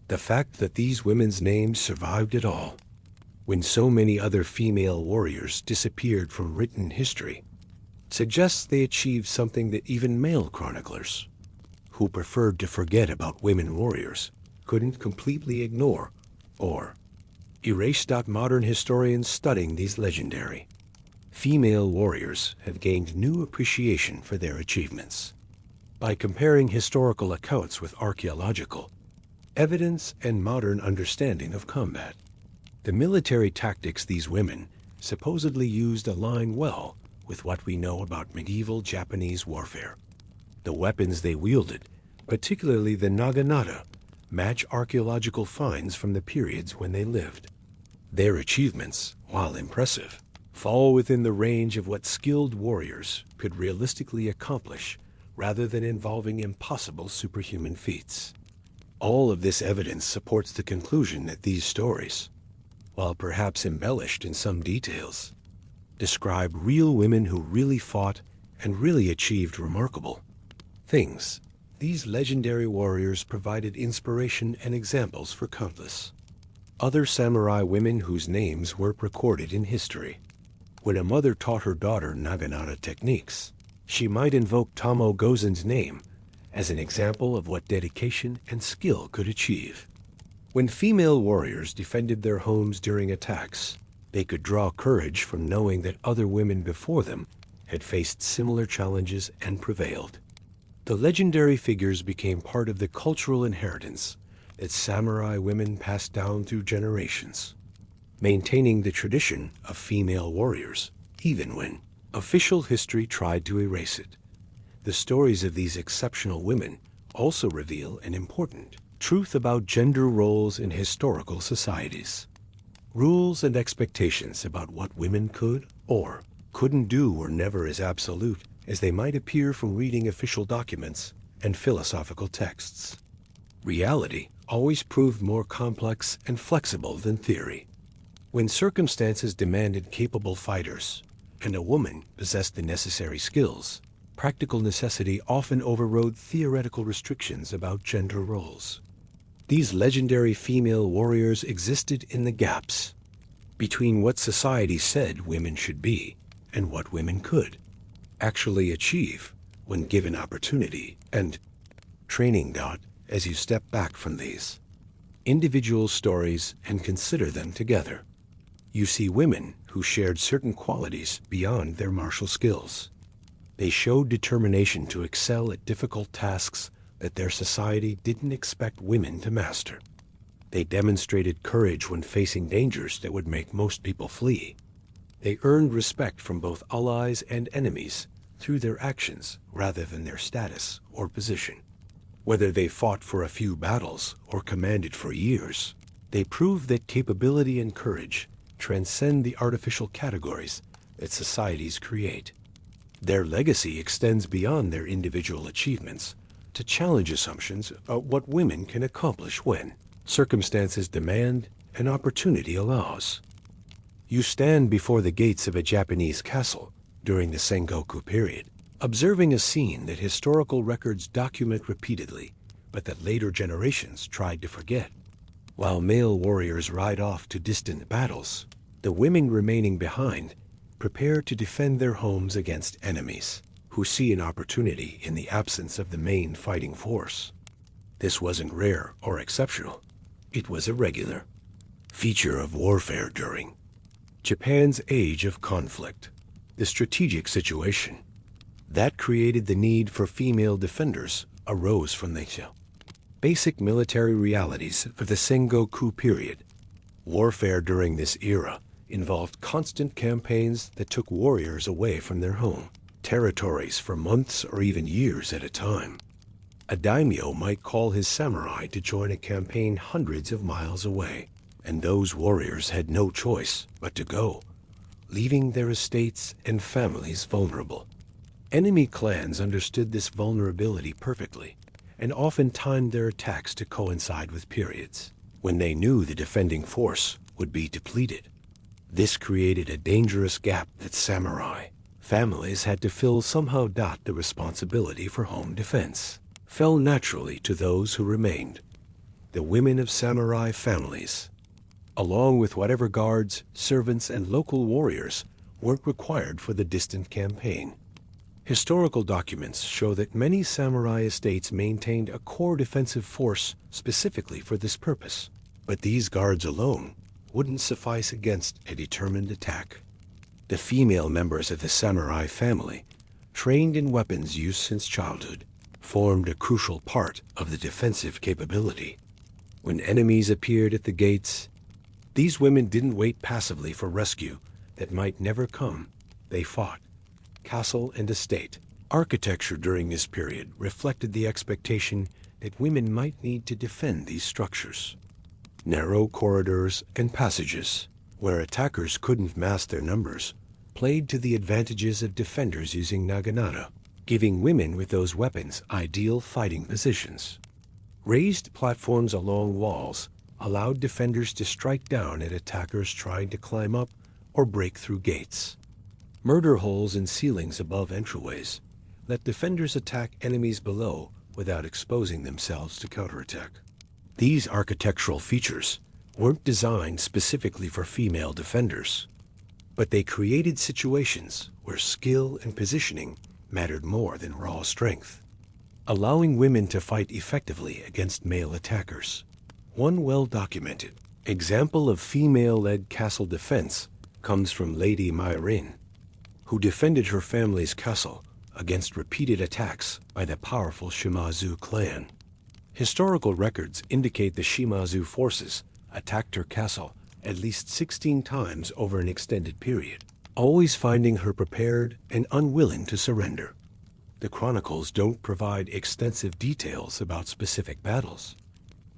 The fact that these women's names survived at all, when so many other female warriors disappeared from written history, suggests they achieved something that even male chroniclers, who preferred to forget about women warriors, couldn't completely ignore or erase. Modern historians studying these legendary female warriors have gained new appreciation for their achievements. By comparing historical accounts with archaeological evidence and modern understanding of combat, the military tactics these women supposedly used align well with what we know about medieval Japanese warfare. The weapons they wielded, particularly the naginata, match archaeological finds from the periods when they lived. Their achievements, while impressive, fall within the range of what skilled warriors could realistically accomplish rather than involving impossible superhuman feats. All of this evidence supports the conclusion that these stories, while perhaps embellished in some details, describe real women who really fought and really achieved remarkable things. These legendary warriors provided inspiration and examples for countless other samurai women whose names were recorded in history. When a mother taught her daughter naginata techniques, she might invoke Tomoe Gozen's name as an example of what dedication and skill could achieve. When female warriors defended their homes during attacks, they could draw courage from knowing that other women before them had faced similar challenges and prevailed. The legendary figures became part of the cultural inheritance that samurai women passed down through generations, maintaining the tradition of female warriors, even when official history tried to erase it. The stories of these exceptional women also reveal an important truth about gender roles in historical societies. Rules and expectations about what women could or couldn't do were never as absolute as they might appear from reading official documents and philosophical texts. Reality always proved more complex and flexible than theory. When circumstances demanded capable fighters, and a woman possessed the necessary skills, practical necessity often overrode theoretical restrictions about gender roles. These legendary female warriors existed in the gaps between what society said women should be and what women could actually achieve when given opportunity and training. As you step back from these individual stories and consider them together, you see women who shared certain qualities beyond their martial skills. They showed determination to excel at difficult tasks that their society didn't expect women to master. They demonstrated courage when facing dangers that would make most people flee. They earned respect from both allies and enemies through their actions rather than their status or position. Whether they fought for a few battles or commanded for years, they proved that capability and courage transcend the artificial categories that societies create. Their legacy extends beyond their individual achievements to challenge assumptions about what women can accomplish when circumstances demand and opportunity allows. You stand before the gates of a Japanese castle during the Sengoku period, observing a scene that historical records document repeatedly, but that later generations tried to forget. While male warriors ride off to distant battles, the women remaining behind prepare to defend their homes against enemies who see an opportunity in the absence of the main fighting force. This wasn't rare or exceptional. It was a regular feature of warfare during Japan's age of conflict. The strategic situation that created the need for female defenders arose from the basic military realities for the Sengoku period. Warfare during this era involved constant campaigns that took warriors away from their home territories for months or even years at a time. A daimyo might call his samurai to join a campaign hundreds of miles away, and those warriors had no choice but to go, leaving their estates and families vulnerable. Enemy clans understood this vulnerability perfectly, and often timed their attacks to coincide with periods when they knew the defending force would be depleted. This created a dangerous gap that samurai families had to fill somehow. The responsibility for home defense fell naturally to those who remained, the women of samurai families, along with whatever guards, servants, and local warriors weren't required for the distant campaign. Historical documents show that many samurai estates maintained a core defensive force specifically for this purpose, but these guards alone wouldn't suffice against a determined attack. The female members of the samurai family, trained in weapons use since childhood, formed a crucial part of the defensive capability. When enemies appeared at the gates, these women didn't wait passively for rescue that might never come. They fought. Castle and estate architecture during this period reflected the expectation that women might need to defend these structures. Narrow corridors and passages, where attackers couldn't mass their numbers, played to the advantages of defenders using naginata, giving women with those weapons ideal fighting positions. Raised platforms along walls allowed defenders to strike down at attackers trying to climb up or break through gates. Murder holes in ceilings above entryways let defenders attack enemies below without exposing themselves to counterattack. These architectural features weren't designed specifically for female defenders, but they created situations where skill and positioning mattered more than raw strength, allowing women to fight effectively against male attackers. One well-documented example of female-led castle defense comes from Lady Myrin, who defended her family's castle against repeated attacks by the powerful Shimazu clan. Historical records indicate the Shimazu forces attacked her castle at least 16 times over an extended period, always finding her prepared and unwilling to surrender. The chronicles don't provide extensive details about specific battles,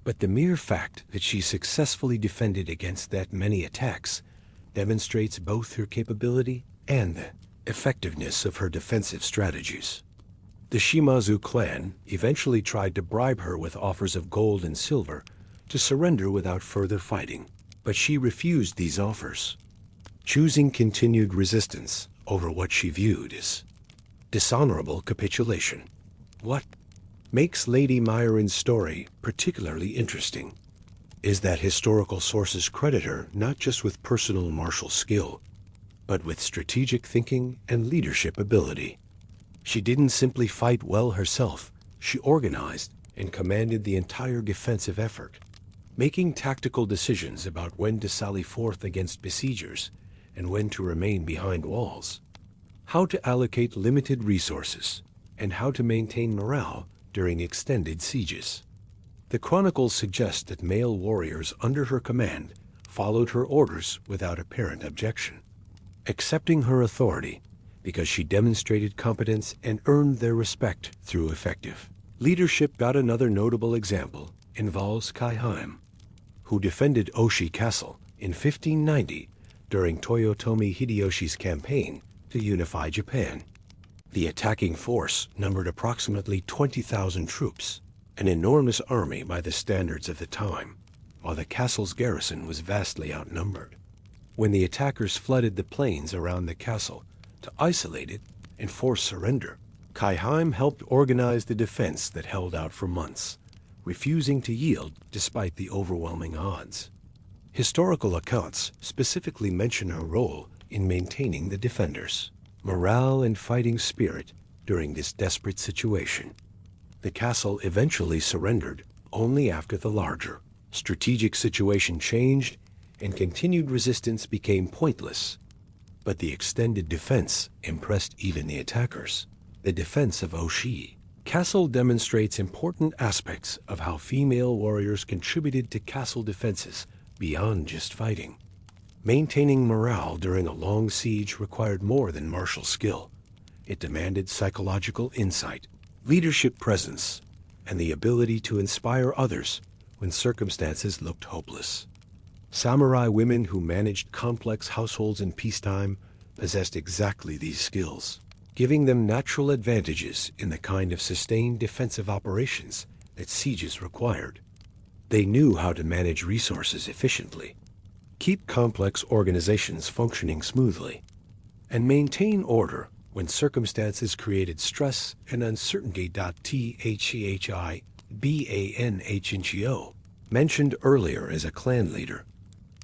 but the mere fact that she successfully defended against that many attacks demonstrates both her capability and the effectiveness of her defensive strategies. The Shimazu clan eventually tried to bribe her with offers of gold and silver to surrender without further fighting, but she refused these offers, choosing continued resistance over what she viewed as dishonorable capitulation. What makes Lady Myron's story particularly interesting is that historical sources credit her not just with personal martial skill, but with strategic thinking and leadership ability. She didn't simply fight well herself, she organized and commanded the entire defensive effort, making tactical decisions about when to sally forth against besiegers and when to remain behind walls, how to allocate limited resources, and how to maintain morale during extended sieges. The chronicles suggest that male warriors under her command followed her orders without apparent objection, accepting her authority because she demonstrated competence and earned their respect through effective leadership. Another notable example involves Kaiheim, who defended Oshi Castle in 1590 during Toyotomi Hideyoshi's campaign to unify Japan. The attacking force numbered approximately 20,000 troops, an enormous army by the standards of the time, while the castle's garrison was vastly outnumbered. When the attackers flooded the plains around the castle to isolate it and force surrender, Kaiheim helped organize the defense that held out for months, refusing to yield despite the overwhelming odds. Historical accounts specifically mention her role in maintaining the defenders' morale and fighting spirit during this desperate situation. The castle eventually surrendered only after the larger strategic situation changed and continued resistance became pointless. But the extended defense impressed even the attackers. The defense of Oshi Castle demonstrates important aspects of how female warriors contributed to castle defenses beyond just fighting. Maintaining morale during a long siege required more than martial skill. It demanded psychological insight, leadership presence, and the ability to inspire others when circumstances looked hopeless. Samurai women who managed complex households in peacetime possessed exactly these skills, giving them natural advantages in the kind of sustained defensive operations that sieges required. They knew how to manage resources efficiently, keep complex organizations functioning smoothly, and maintain order when circumstances created stress and uncertainty. Thehi Bancho, mentioned earlier as a clan leader,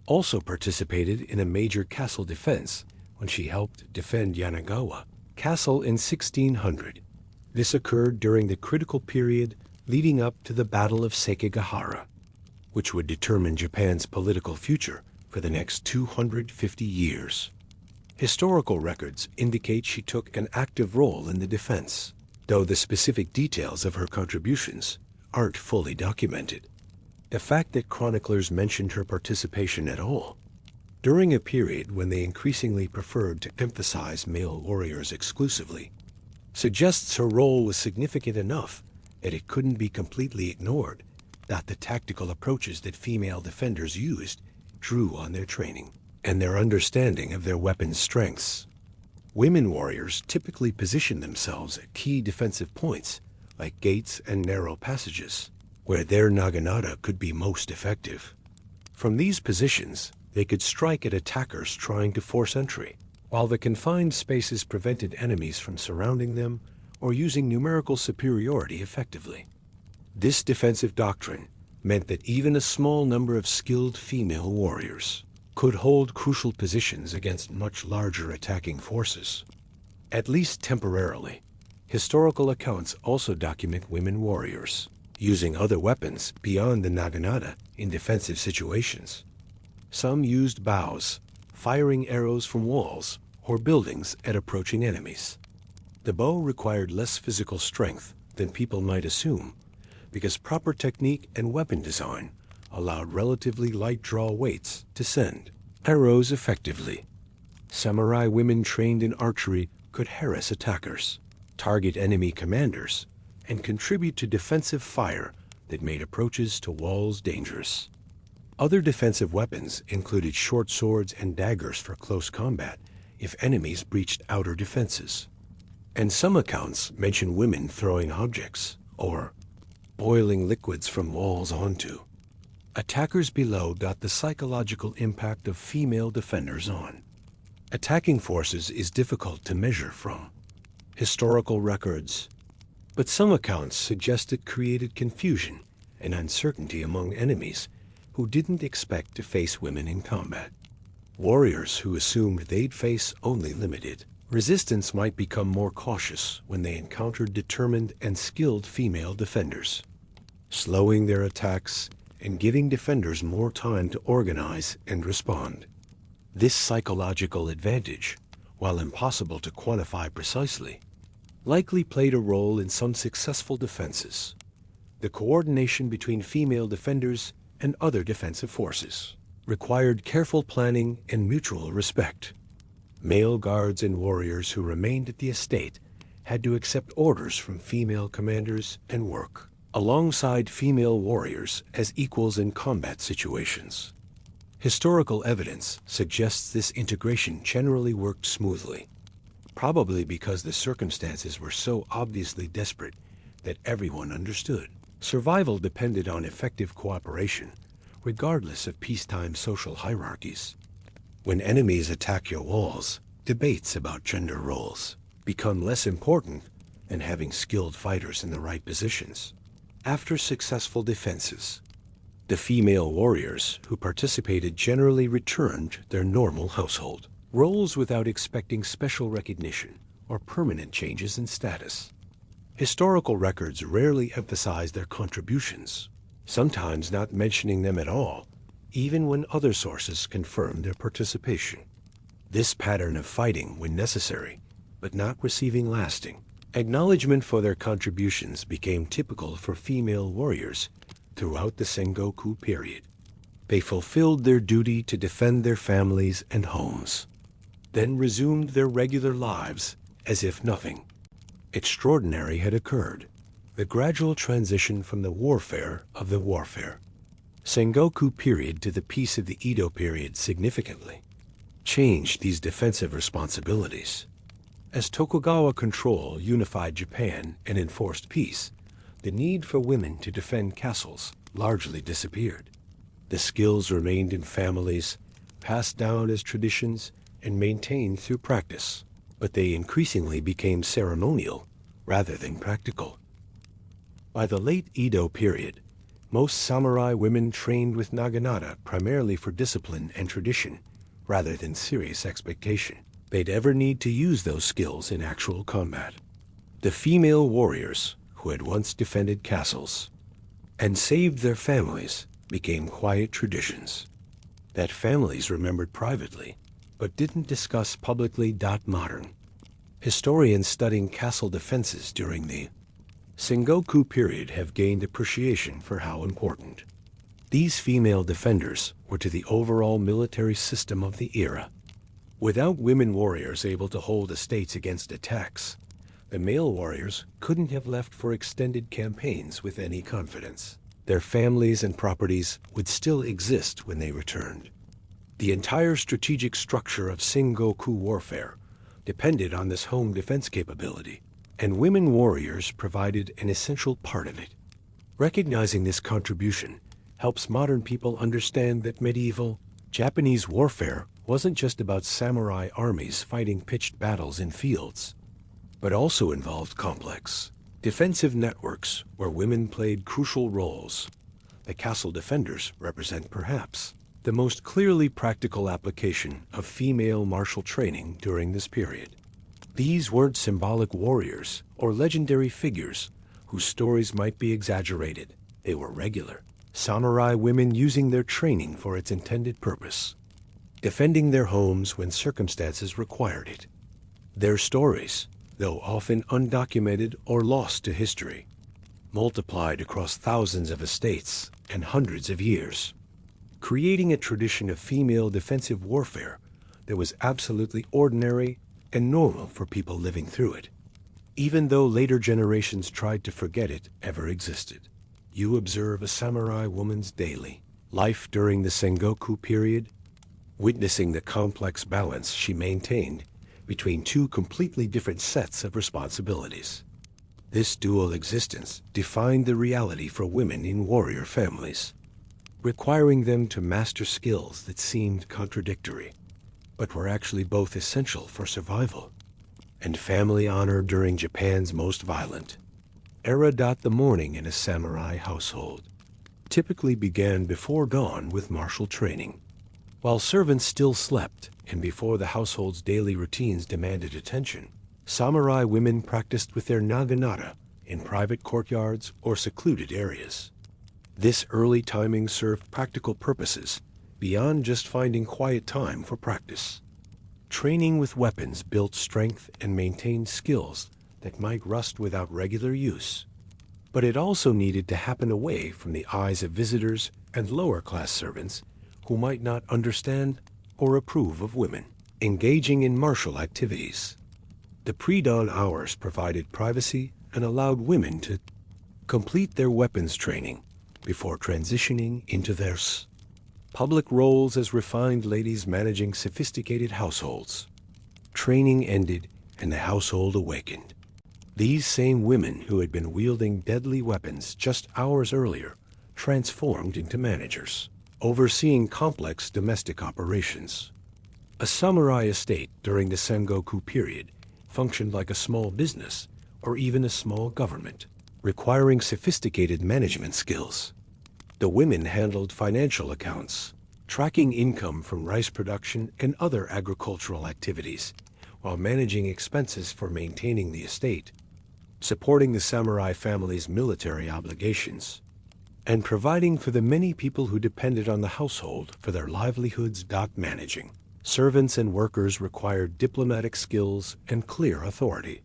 also participated in a major castle defense when she helped defend Yanagawa Castle in 1600. This occurred during the critical period leading up to the Battle of Sekigahara, which would determine Japan's political future for the next 250 years. Historical records indicate she took an active role in the defense, though the specific details of her contributions aren't fully documented. The fact that chroniclers mentioned her participation at all, during a period when they increasingly preferred to emphasize male warriors exclusively, suggests her role was significant enough that it couldn't be completely ignored. That the tactical approaches that female defenders used drew on their training and their understanding of their weapons' strengths. Women warriors typically position themselves at key defensive points like gates and narrow passages, where their naginata could be most effective. From these positions, they could strike at attackers trying to force entry, while the confined spaces prevented enemies from surrounding them or using numerical superiority effectively. This defensive doctrine meant that even a small number of skilled female warriors could hold crucial positions against much larger attacking forces. At least temporarily, historical accounts also document women warriors using other weapons beyond the naginata in defensive situations. Some used bows, firing arrows from walls or buildings at approaching enemies. The bow required less physical strength than people might assume, because proper technique and weapon design allowed relatively light draw weights to send arrows effectively. Samurai women trained in archery could harass attackers, target enemy commanders, and contribute to defensive fire that made approaches to walls dangerous. Other defensive weapons included short swords and daggers for close combat if enemies breached outer defenses. And some accounts mention women throwing objects or boiling liquids from walls onto attackers below. The psychological impact of female defenders on attacking forces is difficult to measure from historical records, but some accounts suggest it created confusion and uncertainty among enemies who didn't expect to face women in combat. Warriors who assumed they'd face only limited resistance might become more cautious when they encountered determined and skilled female defenders, slowing their attacks and giving defenders more time to organize and respond. This psychological advantage, while impossible to quantify precisely, likely played a role in some successful defenses. The coordination between female defenders and other defensive forces required careful planning and mutual respect. Male guards and warriors who remained at the estate had to accept orders from female commanders and work alongside female warriors as equals in combat situations. Historical evidence suggests this integration generally worked smoothly, probably because the circumstances were so obviously desperate that everyone understood. Survival depended on effective cooperation, regardless of peacetime social hierarchies. When enemies attack your walls, debates about gender roles become less important than having skilled fighters in the right positions. After successful defenses, the female warriors who participated generally returned their normal household roles without expecting special recognition or permanent changes in status. Historical records rarely emphasize their contributions, sometimes not mentioning them at all, even when other sources confirm their participation. This pattern of fighting when necessary, but not receiving lasting acknowledgement for their contributions became typical for female warriors throughout the Sengoku period. They fulfilled their duty to defend their families and homes, then resumed their regular lives as if nothing extraordinary had occurred. The gradual transition from the warfare of the warfare Sengoku period to the peace of the Edo period significantly changed these defensive responsibilities. As Tokugawa control unified Japan and enforced peace, the need for women to defend castles largely disappeared. The skills remained in families, passed down as traditions, and maintained through practice, but they increasingly became ceremonial rather than practical. By the late Edo period, most samurai women trained with naginata primarily for discipline and tradition rather than serious expectation they'd ever need to use those skills in actual combat. The female warriors who had once defended castles and saved their families became quiet traditions that families remembered privately but didn't discuss publicly. Modern historians studying castle defenses during the Sengoku period have gained appreciation for how important these female defenders were to the overall military system of the era. Without women warriors able to hold estates against attacks, the male warriors couldn't have left for extended campaigns with any confidence. Their families and properties would still exist when they returned. The entire strategic structure of Sengoku warfare depended on this home defense capability, and women warriors provided an essential part of it. Recognizing this contribution helps modern people understand that medieval Japanese warfare wasn't just about samurai armies fighting pitched battles in fields. but also involved complex, defensive networks where women played crucial roles. The castle defenders represent perhaps the most clearly practical application of female martial training during this period. These weren't symbolic warriors or legendary figures whose stories might be exaggerated. They were regular samurai women using their training for its intended purpose, defending their homes when circumstances required it. Their stories, though often undocumented or lost to history, multiplied across thousands of estates and hundreds of years, creating a tradition of female defensive warfare that was absolutely ordinary and normal for people living through it, even though later generations tried to forget it ever existed. You observe a samurai woman's daily life during the Sengoku period, witnessing the complex balance she maintained between two completely different sets of responsibilities. This dual existence defined the reality for women in warrior families, requiring them to master skills that seemed contradictory, but were actually both essential for survival and family honor during Japan's most violent era. The morning in a samurai household typically began before dawn with martial training, while servants still slept and before the household's daily routines demanded attention. Samurai women practiced with their naginata in private courtyards or secluded areas. This early timing served practical purposes beyond just finding quiet time for practice. Training with weapons built strength and maintained skills that might rust without regular use. But it also needed to happen away from the eyes of visitors and lower-class servants who might not understand or approve of women engaging in martial activities. The pre-dawn hours provided privacy and allowed women to complete their weapons training before transitioning into their public roles as refined ladies managing sophisticated households. Training ended and the household awakened. These same women who had been wielding deadly weapons just hours earlier transformed into managers, overseeing complex domestic operations. A samurai estate during the Sengoku period functioned like a small business or even a small government, requiring sophisticated management skills. The women handled financial accounts, tracking income from rice production and other agricultural activities, while managing expenses for maintaining the estate, supporting the samurai family's military obligations, and providing for the many people who depended on the household for their livelihoods. Managing servants and workers required diplomatic skills and clear authority.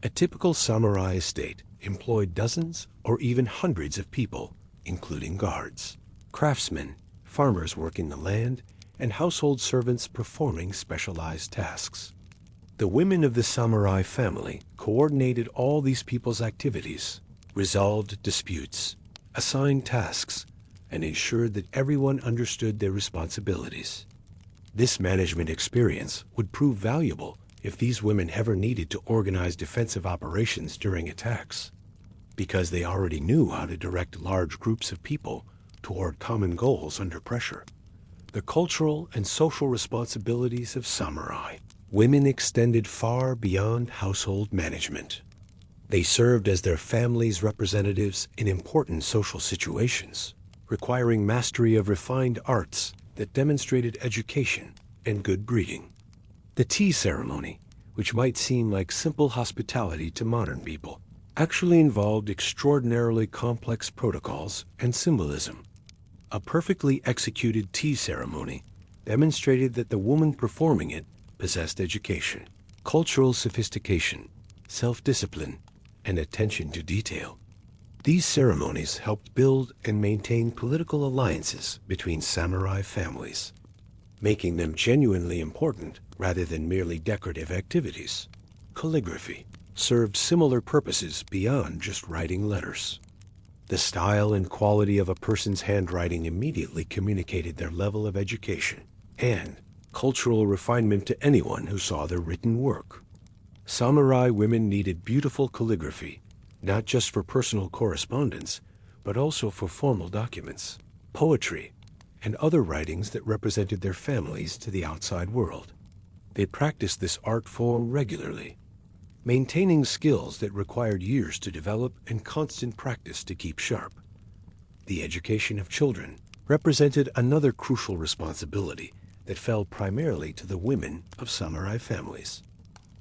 A typical samurai estate employed dozens or even hundreds of people, including guards, craftsmen, farmers working the land, and household servants performing specialized tasks. The women of the samurai family coordinated all these people's activities, resolved disputes, assigned tasks, and ensured that everyone understood their responsibilities. This management experience would prove valuable if these women ever needed to organize defensive operations during attacks, because they already knew how to direct large groups of people toward common goals under pressure. The cultural and social responsibilities of samurai women extended far beyond household management. They served as their families' representatives in important social situations, requiring mastery of refined arts that demonstrated education and good breeding. The tea ceremony, which might seem like simple hospitality to modern people, actually involved extraordinarily complex protocols and symbolism. A perfectly executed tea ceremony demonstrated that the woman performing it possessed education, cultural sophistication, self-discipline, and attention to detail. These ceremonies helped build and maintain political alliances between samurai families, making them genuinely important rather than merely decorative activities. Calligraphy served similar purposes beyond just writing letters. The style and quality of a person's handwriting immediately communicated their level of education and cultural refinement to anyone who saw their written work. Samurai women needed beautiful calligraphy, not just for personal correspondence, but also for formal documents, poetry, and other writings that represented their families to the outside world. They practiced this art form regularly, maintaining skills that required years to develop and constant practice to keep sharp. The education of children represented another crucial responsibility that fell primarily to the women of samurai families.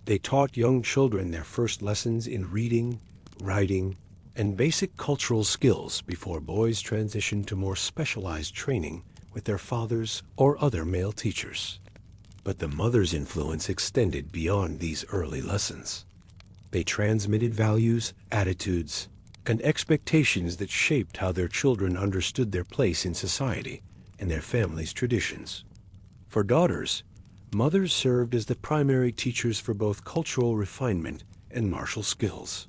They taught young children their first lessons in reading, writing, and basic cultural skills before boys transitioned to more specialized training with their fathers or other male teachers. But the mother's influence extended beyond these early lessons. They transmitted values, attitudes, and expectations that shaped how their children understood their place in society and their family's traditions. For daughters, mothers served as the primary teachers for both cultural refinement and martial skills,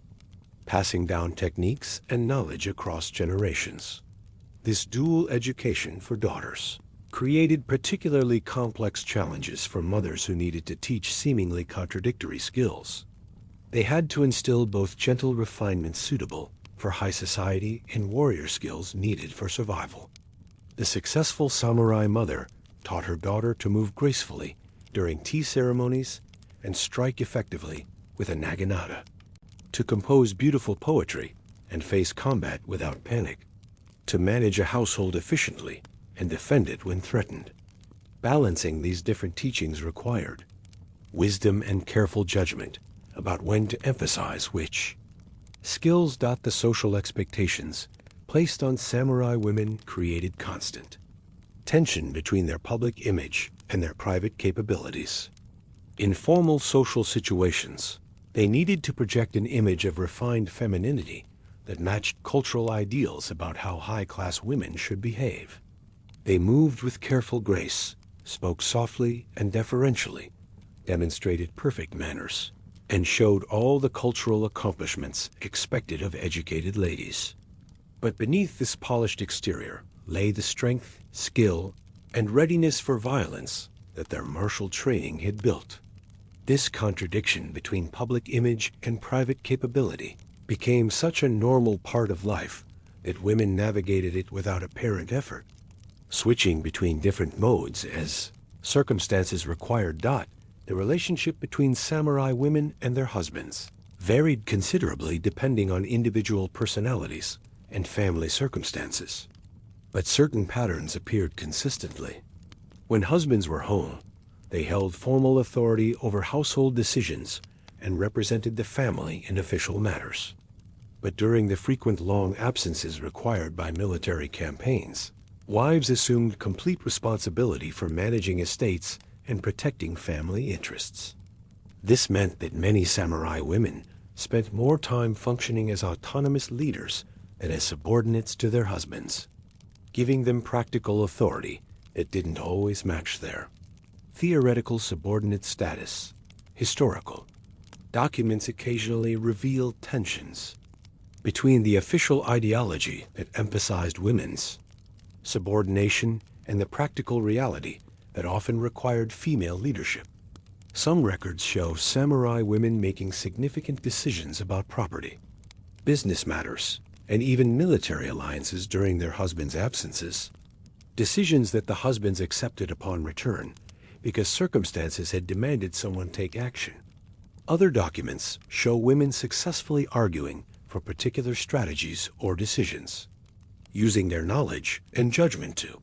passing down techniques and knowledge across generations. This dual education for daughters created particularly complex challenges for mothers who needed to teach seemingly contradictory skills. They had to instill both gentle refinement suitable for high society and warrior skills needed for survival. The successful samurai mother taught her daughter to move gracefully during tea ceremonies and strike effectively with a naginata, to compose beautiful poetry and face combat without panic, to manage a household efficiently and defend it when threatened. Balancing these different teachings required wisdom and careful judgment about when to emphasize which. Skills. The social expectations placed on samurai women created constant tension between their public image and their private capabilities. In formal social situations, they needed to project an image of refined femininity that matched cultural ideals about how high-class women should behave. They moved with careful grace, spoke softly and deferentially, demonstrated perfect manners, and showed all the cultural accomplishments expected of educated ladies. But beneath this polished exterior lay the strength, skill, and readiness for violence that their martial training had built. This contradiction between public image and private capability became such a normal part of life that women navigated it without apparent effort, switching between different modes as circumstances required. The relationship between samurai women and their husbands varied considerably depending on individual personalities and family circumstances. But certain patterns appeared consistently. When husbands were home, they held formal authority over household decisions and represented the family in official matters. But during the frequent long absences required by military campaigns, wives assumed complete responsibility for managing estates and protecting family interests. This meant that many samurai women spent more time functioning as autonomous leaders than as subordinates to their husbands, giving them practical authority that didn't always match their theoretical subordinate status. Historical documents occasionally reveal tensions between the official ideology that emphasized women's subordination and the practical reality that often required female leadership. Some records show samurai women making significant decisions about property, business matters, and even military alliances during their husbands' absences, decisions that the husbands accepted upon return because circumstances had demanded someone take action. Other documents show women successfully arguing for particular strategies or decisions, using their knowledge and judgment to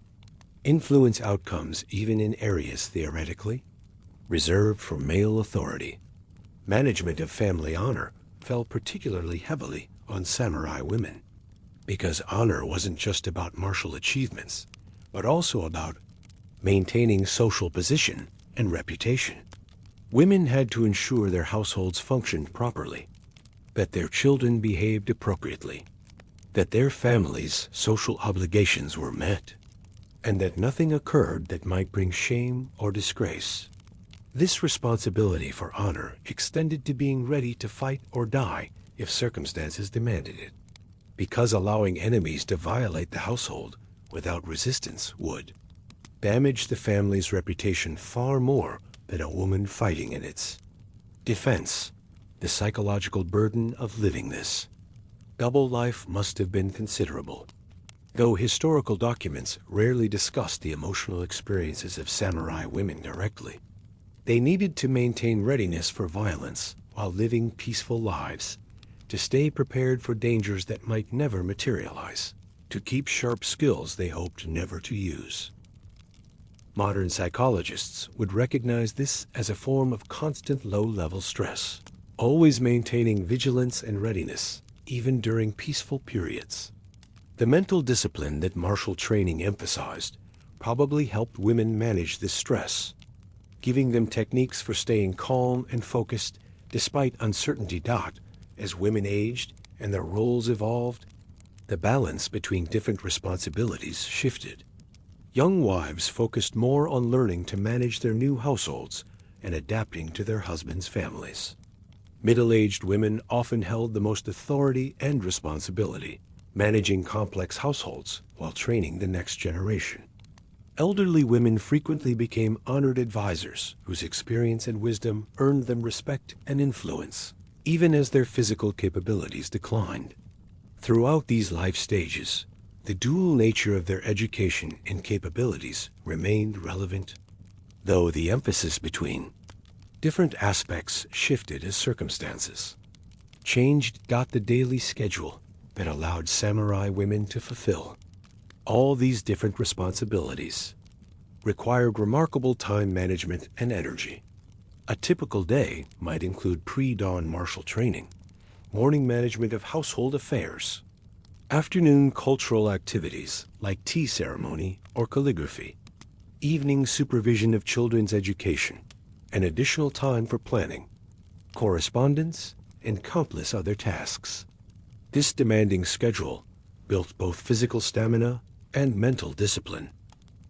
influence outcomes even in areas theoretically reserved for male authority. Management of family honor fell particularly heavily on samurai women, because honor wasn't just about martial achievements, but also about maintaining social position and reputation. Women had to ensure their households functioned properly, that their children behaved appropriately, that their families' social obligations were met, and that nothing occurred that might bring shame or disgrace. This responsibility for honor extended to being ready to fight or die if circumstances demanded it, because allowing enemies to violate the household without resistance would damage the family's reputation far more than a woman fighting in its defense. The psychological burden of living this double life must have been considerable. Though historical documents rarely discuss the emotional experiences of samurai women directly, they needed to maintain readiness for violence while living peaceful lives, to stay prepared for dangers that might never materialize, to keep sharp skills they hoped never to use. Modern psychologists would recognize this as a form of constant low-level stress, always maintaining vigilance and readiness, even during peaceful periods. The mental discipline that martial training emphasized probably helped women manage this stress, giving them techniques for staying calm and focused despite uncertainty. As women aged and their roles evolved, the balance between different responsibilities shifted. Young wives focused more on learning to manage their new households and adapting to their husbands' families. Middle-aged women often held the most authority and responsibility, managing complex households while training the next generation. Elderly women frequently became honored advisors whose experience and wisdom earned them respect and influence, even as their physical capabilities declined. Throughout these life stages, the dual nature of their education and capabilities remained relevant, though the emphasis between different aspects shifted as circumstances changed. The daily schedule that allowed samurai women to fulfill all these different responsibilities required remarkable time management and energy. A typical day might include pre-dawn martial training, morning management of household affairs, afternoon cultural activities like tea ceremony or calligraphy, evening supervision of children's education, and additional time for planning, correspondence, and countless other tasks. This demanding schedule built both physical stamina and mental discipline,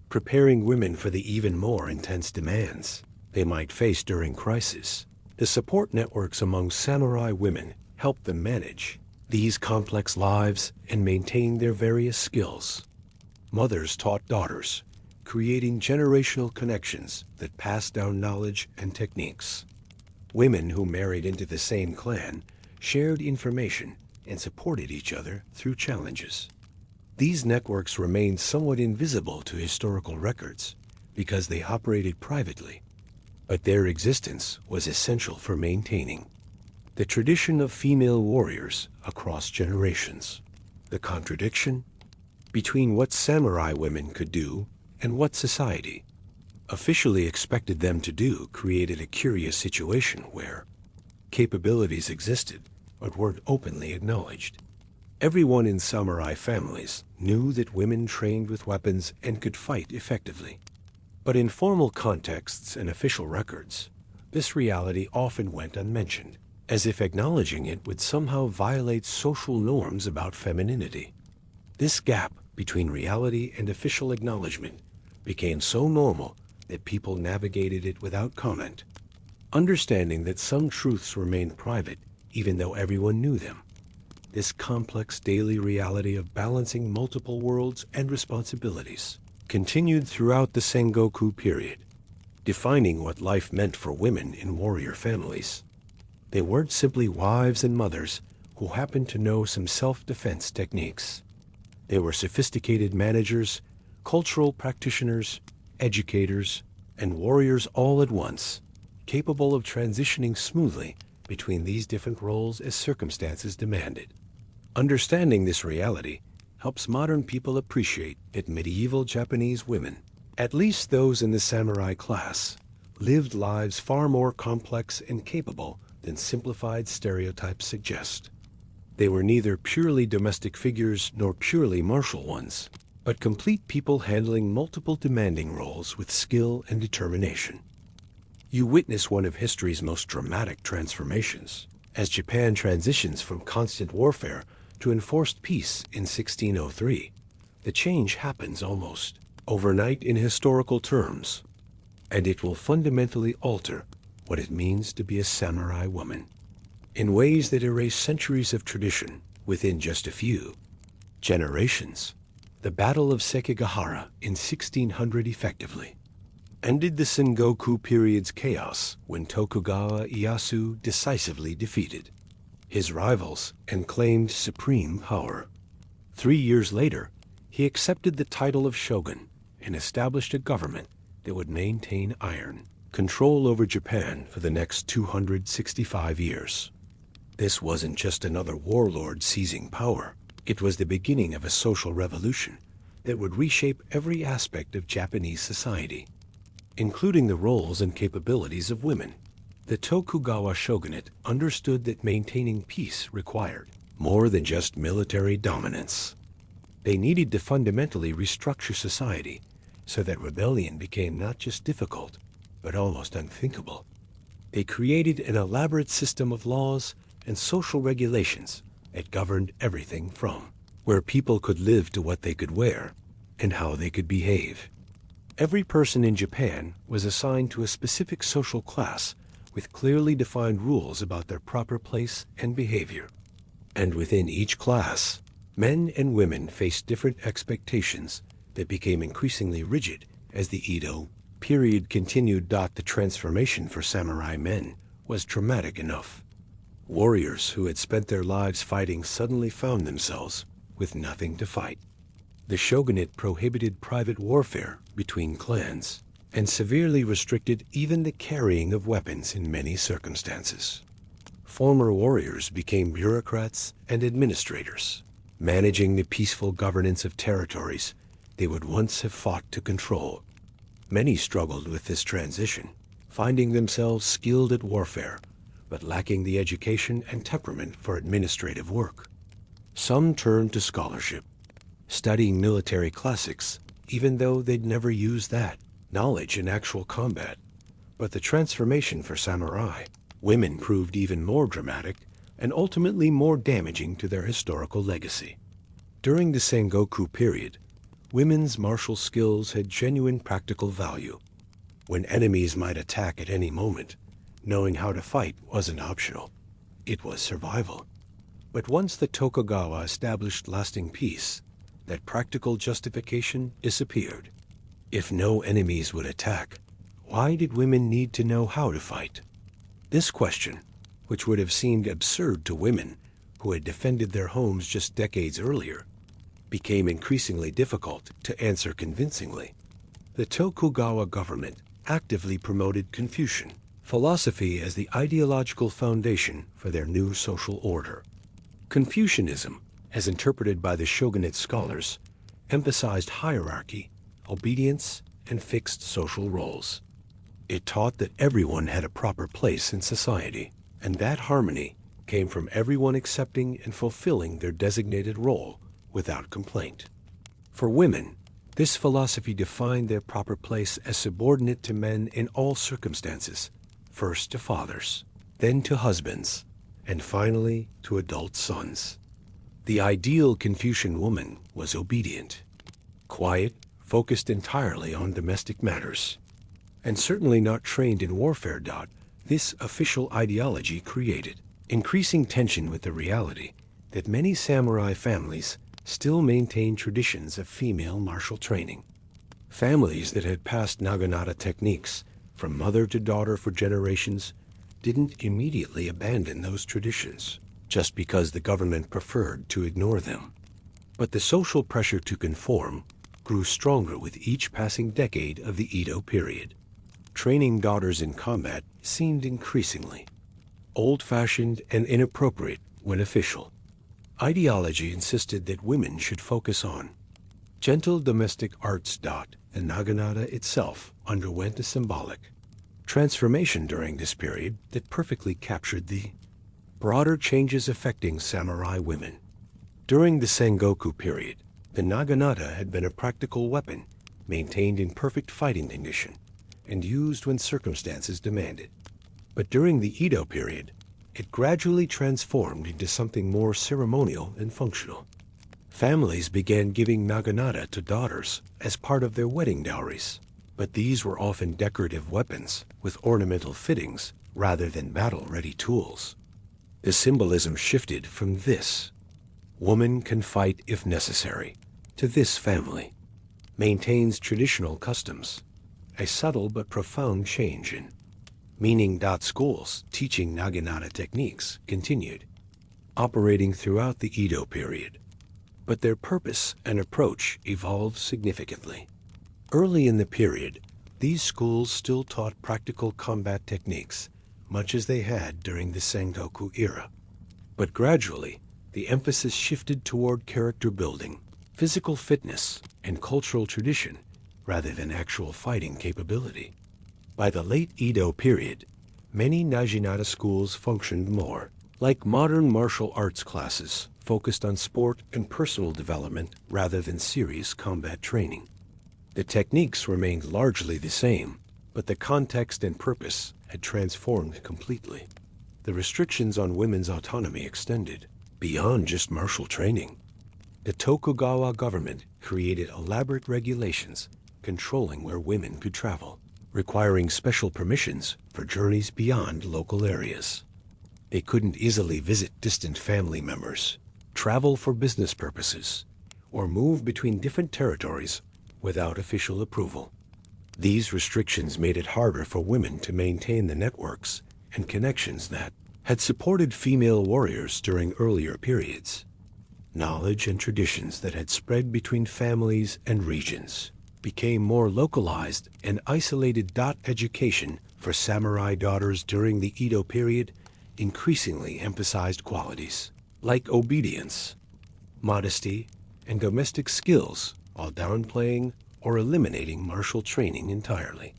preparing women for the even more intense demands they might face during crisis. The support networks among samurai women helped them manage these complex lives and maintain their various skills. Mothers taught daughters, creating generational connections that passed down knowledge and techniques. Women who married into the same clan shared information and supported each other through challenges. These networks remained somewhat invisible to historical records because they operated privately, but their existence was essential for maintaining the tradition of female warriors across generations. The contradiction between what samurai women could do and what society officially expected them to do created a curious situation where capabilities existed but weren't openly acknowledged. Everyone in samurai families knew that women trained with weapons and could fight effectively. But in formal contexts and official records, this reality often went unmentioned, as if acknowledging it would somehow violate social norms about femininity. This gap between reality and official acknowledgement became so normal that people navigated it without comment, understanding that some truths remained private even though everyone knew them. This complex daily reality of balancing multiple worlds and responsibilities continued throughout the Sengoku period, defining what life meant for women in warrior families. They weren't simply wives and mothers who happened to know some self-defense techniques. They were sophisticated managers, cultural practitioners, educators, and warriors all at once, capable of transitioning smoothly between these different roles as circumstances demanded. Understanding this reality helps modern people appreciate that medieval Japanese women, at least those in the samurai class, lived lives far more complex and capable than simplified stereotypes suggest. They were neither purely domestic figures nor purely martial ones, but complete people handling multiple demanding roles with skill and determination. You witness one of history's most dramatic transformations as Japan transitions from constant warfare to enforced peace in 1603. The change happens almost overnight in historical terms, and it will fundamentally alter what it means to be a samurai woman in ways that erase centuries of tradition within just a few generations. The Battle of Sekigahara in 1600 effectively ended the Sengoku period's chaos when Tokugawa Ieyasu decisively defeated his rivals and claimed supreme power. 3 years later, he accepted the title of shogun and established a government that would maintain iron control over Japan for the next 265 years. This wasn't just another warlord seizing power. It was the beginning of a social revolution that would reshape every aspect of Japanese society, including the roles and capabilities of women. The Tokugawa shogunate understood that maintaining peace required more than just military dominance. They needed to fundamentally restructure society so that rebellion became not just difficult, but almost unthinkable. They created an elaborate system of laws and social regulations that governed everything from where people could live to what they could wear and how they could behave. Every person in Japan was assigned to a specific social class with clearly defined rules about their proper place and behavior. And within each class, men and women faced different expectations that became increasingly rigid as the Edo period continued. The transformation for samurai men was traumatic enough. Warriors who had spent their lives fighting suddenly found themselves with nothing to fight. The shogunate prohibited private warfare between clans and severely restricted even the carrying of weapons in many circumstances. Former warriors became bureaucrats and administrators, managing the peaceful governance of territories they would once have fought to control. Many struggled with this transition, finding themselves skilled at warfare, but lacking the education and temperament for administrative work. Some turned to scholarship, studying military classics, even though they'd never used that knowledge in actual combat. But the transformation for samurai women proved even more dramatic and ultimately more damaging to their historical legacy. During the Sengoku period, women's martial skills had genuine practical value. When enemies might attack at any moment, knowing how to fight wasn't optional. It was survival. But once the Tokugawa established lasting peace, that practical justification disappeared. If no enemies would attack, why did women need to know how to fight? This question, which would have seemed absurd to women who had defended their homes just decades earlier, became increasingly difficult to answer convincingly. The Tokugawa government actively promoted Confucian philosophy as the ideological foundation for their new social order. Confucianism, as interpreted by the shogunate scholars, emphasized hierarchy, obedience, and fixed social roles. It taught that everyone had a proper place in society, and that harmony came from everyone accepting and fulfilling their designated role without complaint. For women, this philosophy defined their proper place as subordinate to men in all circumstances, first to fathers, then to husbands, and finally to adult sons. The ideal Confucian woman was obedient, quiet, focused entirely on domestic matters, and certainly not trained in warfare. This official ideology created increasing tension with the reality that many samurai families still maintained traditions of female martial training. Families that had passed naginata techniques from mother to daughter for generations didn't immediately abandon those traditions just because the government preferred to ignore them. But the social pressure to conform grew stronger with each passing decade of the Edo period. Training daughters in combat seemed increasingly old-fashioned and inappropriate when official. Ideology insisted that women should focus on gentle domestic arts. And naginata itself underwent a symbolic transformation during this period that perfectly captured the broader changes affecting samurai women. During the Sengoku period, the naginata had been a practical weapon maintained in perfect fighting condition and used when circumstances demanded. But during the Edo period, it gradually transformed into something more ceremonial and functional. Families began giving naginata to daughters as part of their wedding dowries, but these were often decorative weapons with ornamental fittings rather than battle-ready tools. The symbolism shifted from this, woman can fight if necessary, to this family maintains traditional customs, a subtle but profound change in meaning. Schools teaching naginata techniques continued, operating throughout the Edo period, but their purpose and approach evolved significantly. Early in the period, These schools still taught practical combat techniques, much as they had during the Sengoku era. But gradually, the emphasis shifted toward character building, physical fitness, and cultural tradition, rather than actual fighting capability. By the late Edo period, many Naginata schools functioned more like modern martial arts classes, focused on sport and personal development rather than serious combat training. The techniques remained largely the same, but the context and purpose had transformed completely. The restrictions on women's autonomy extended beyond just martial training. The Tokugawa government created elaborate regulations controlling where women could travel, requiring special permissions for journeys beyond local areas. They couldn't easily visit distant family members, travel for business purposes, or move between different territories without official approval. These restrictions made it harder for women to maintain the networks and connections that had supported female warriors during earlier periods. Knowledge and traditions that had spread between families and regions became more localized and isolated. Education for samurai daughters during the Edo period increasingly emphasized qualities like obedience, modesty, and domestic skills, while downplaying or eliminating martial training entirely.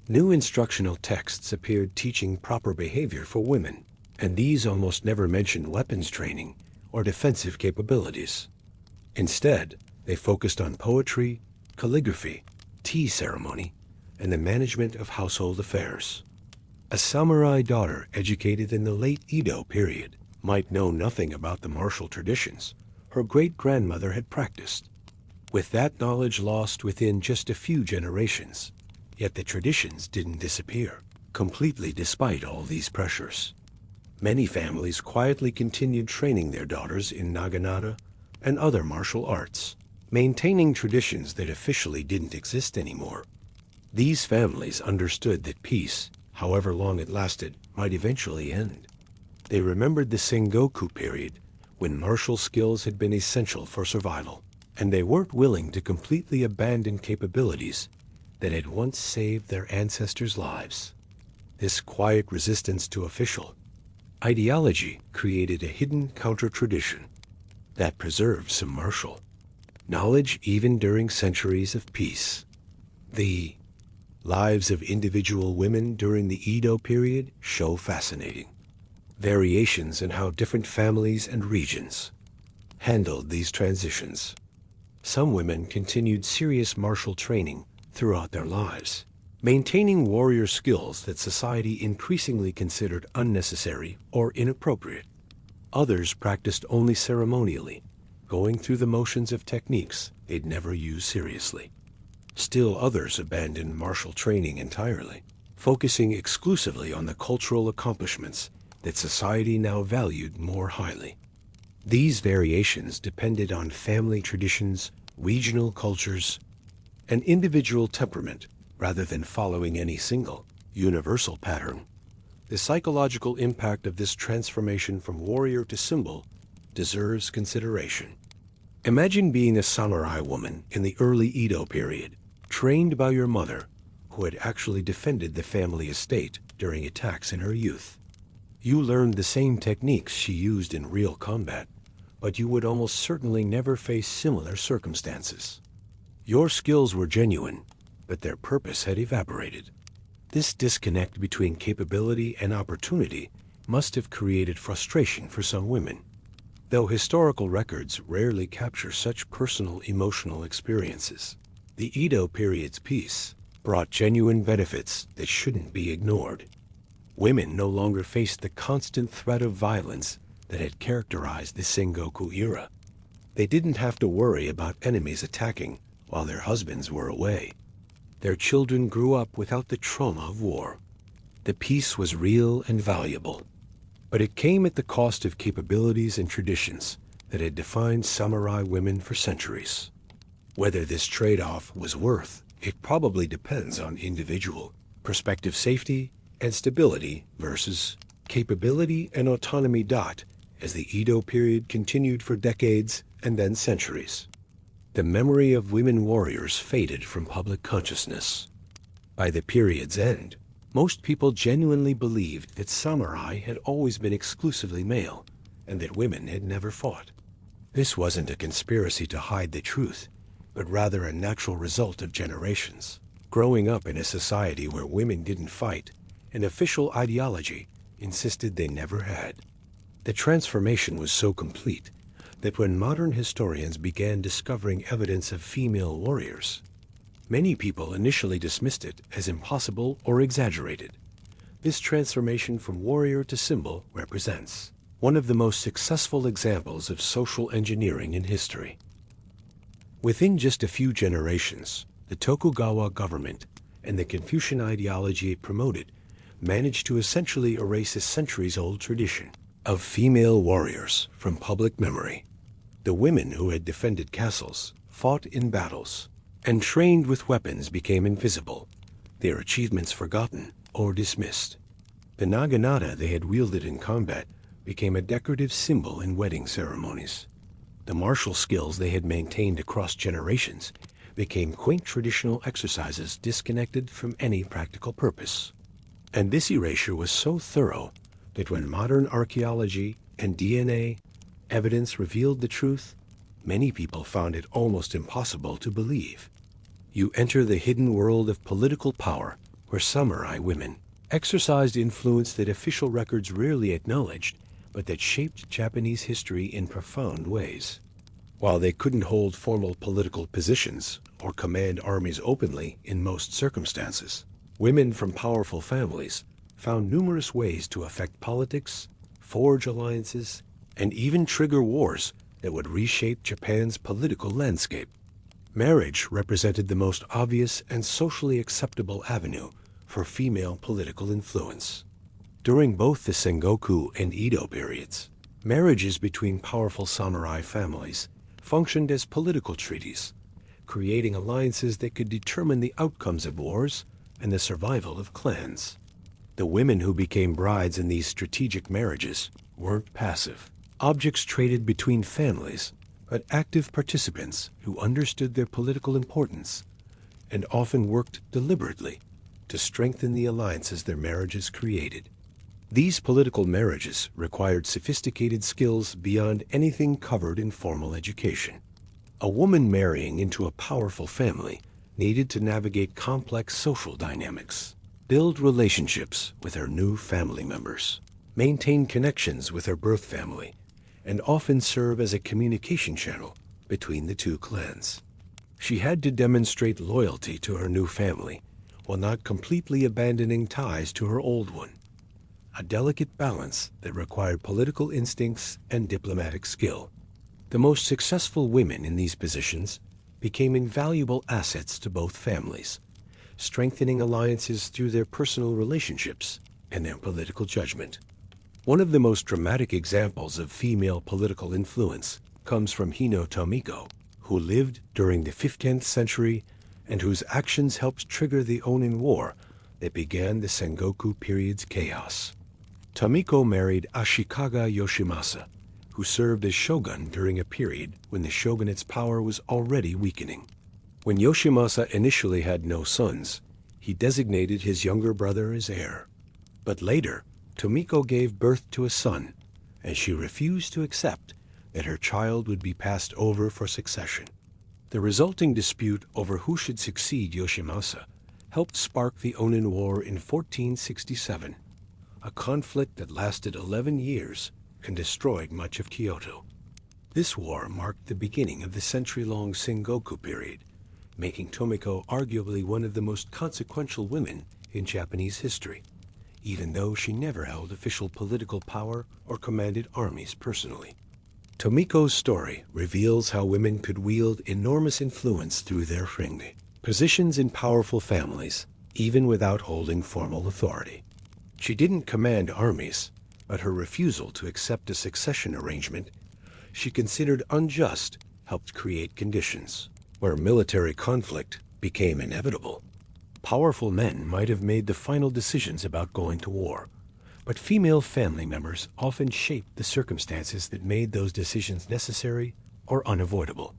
New instructional texts appeared teaching proper behavior for women, and these almost never mentioned weapons training or defensive capabilities. Instead, they focused on poetry, calligraphy, tea ceremony, and the management of household affairs. A samurai daughter educated in the late Edo period might know nothing about the martial traditions her great-grandmother had practiced, with that knowledge lost within just a few generations. Yet the traditions didn't disappear completely despite all these pressures. Many families quietly continued training their daughters in naginata and other martial arts, maintaining traditions that officially didn't exist anymore. These families understood that peace, however long it lasted, might eventually end. They remembered the Sengoku period, when martial skills had been essential for survival, and they weren't willing to completely abandon capabilities that had once saved their ancestors' lives. This quiet resistance to official ideology created a hidden counter-tradition that preserved some martial knowledge even during centuries of peace. The lives of individual women during the Edo period show fascinating variations in how different families and regions handled these transitions. Some women continued serious martial training throughout their lives, maintaining warrior skills that society increasingly considered unnecessary or inappropriate. Others practiced only ceremonially, going through the motions of techniques they'd never use seriously. Still others abandoned martial training entirely, focusing exclusively on the cultural accomplishments that society now valued more highly. These variations depended on family traditions, regional cultures, and individual temperament rather than following any single, universal pattern. The psychological impact of this transformation from warrior to symbol deserves consideration. Imagine being a samurai woman in the early Edo period, trained by your mother, who had actually defended the family estate during attacks in her youth. You learned the same techniques she used in real combat, but you would almost certainly never face similar circumstances. Your skills were genuine, but their purpose had evaporated. This disconnect between capability and opportunity must have created frustration for some women. Though historical records rarely capture such personal emotional experiences, the Edo period's peace brought genuine benefits that shouldn't be ignored. Women no longer faced the constant threat of violence that had characterized the Sengoku era. They didn't have to worry about enemies attacking while their husbands were away. Their children grew up without the trauma of war. The peace was real and valuable, but it came at the cost of capabilities and traditions that had defined samurai women for centuries. Whether this trade-off was worth it probably depends on individual perspective. Safety and stability versus capability and autonomy. As the Edo period continued for decades and then centuries, the memory of women warriors faded from public consciousness. By the period's end, most people genuinely believed that samurai had always been exclusively male, and that women had never fought. This wasn't a conspiracy to hide the truth, but rather a natural result of generations. Growing up in a society where women didn't fight, an official ideology insisted they never had. The transformation was so complete that when modern historians began discovering evidence of female warriors, many people initially dismissed it as impossible or exaggerated. This transformation from warrior to symbol represents one of the most successful examples of social engineering in history. Within just a few generations, the Tokugawa government and the Confucian ideology it promoted managed to essentially erase a centuries-old tradition of female warriors from public memory. The women who had defended castles, fought in battles, and trained with weapons became invisible, their achievements forgotten or dismissed. The naginata they had wielded in combat became a decorative symbol in wedding ceremonies. The martial skills they had maintained across generations became quaint traditional exercises disconnected from any practical purpose. And this erasure was so thorough that when modern archaeology and DNA evidence revealed the truth, many people found it almost impossible to believe. You enter the hidden world of political power, where samurai women exercised influence that official records rarely acknowledged, but that shaped Japanese history in profound ways. While they couldn't hold formal political positions or command armies openly in most circumstances, women from powerful families found numerous ways to affect politics, forge alliances, and even trigger wars that would reshape Japan's political landscape. Marriage represented the most obvious and socially acceptable avenue for female political influence. During both the Sengoku and Edo periods, marriages between powerful samurai families functioned as political treaties, creating alliances that could determine the outcomes of wars and the survival of clans. The women who became brides in these strategic marriages weren't passive objects traded between families, but active participants who understood their political importance and often worked deliberately to strengthen the alliances their marriages created. These political marriages required sophisticated skills beyond anything covered in formal education. A woman marrying into a powerful family needed to navigate complex social dynamics, build relationships with her new family members, maintain connections with her birth family, and often serve as a communication channel between the two clans. She had to demonstrate loyalty to her new family while not completely abandoning ties to her old one, a delicate balance that required political instincts and diplomatic skill. The most successful women in these positions became invaluable assets to both families, strengthening alliances through their personal relationships and their political judgment. One of the most dramatic examples of female political influence comes from Hino Tomiko, who lived during the 15th century and whose actions helped trigger the Onin War that began the Sengoku period's chaos. Tomiko married Ashikaga Yoshimasa, who served as shogun during a period when the shogunate's power was already weakening. When Yoshimasa initially had no sons, he designated his younger brother as heir. But later, Tomiko gave birth to a son, and she refused to accept that her child would be passed over for succession. The resulting dispute over who should succeed Yoshimasa helped spark the Onin War in 1467, a conflict that lasted 11 years and destroyed much of Kyoto. This war marked the beginning of the century-long Sengoku period, making Tomiko arguably one of the most consequential women in Japanese history, even though she never held official political power or commanded armies personally. Tomiko's story reveals how women could wield enormous influence through their ringi, positions in powerful families, even without holding formal authority. She didn't command armies, but her refusal to accept a succession arrangement she considered unjust helped create conditions where military conflict became inevitable. Powerful men might have made the final decisions about going to war, but female family members often shaped the circumstances that made those decisions necessary or unavoidable.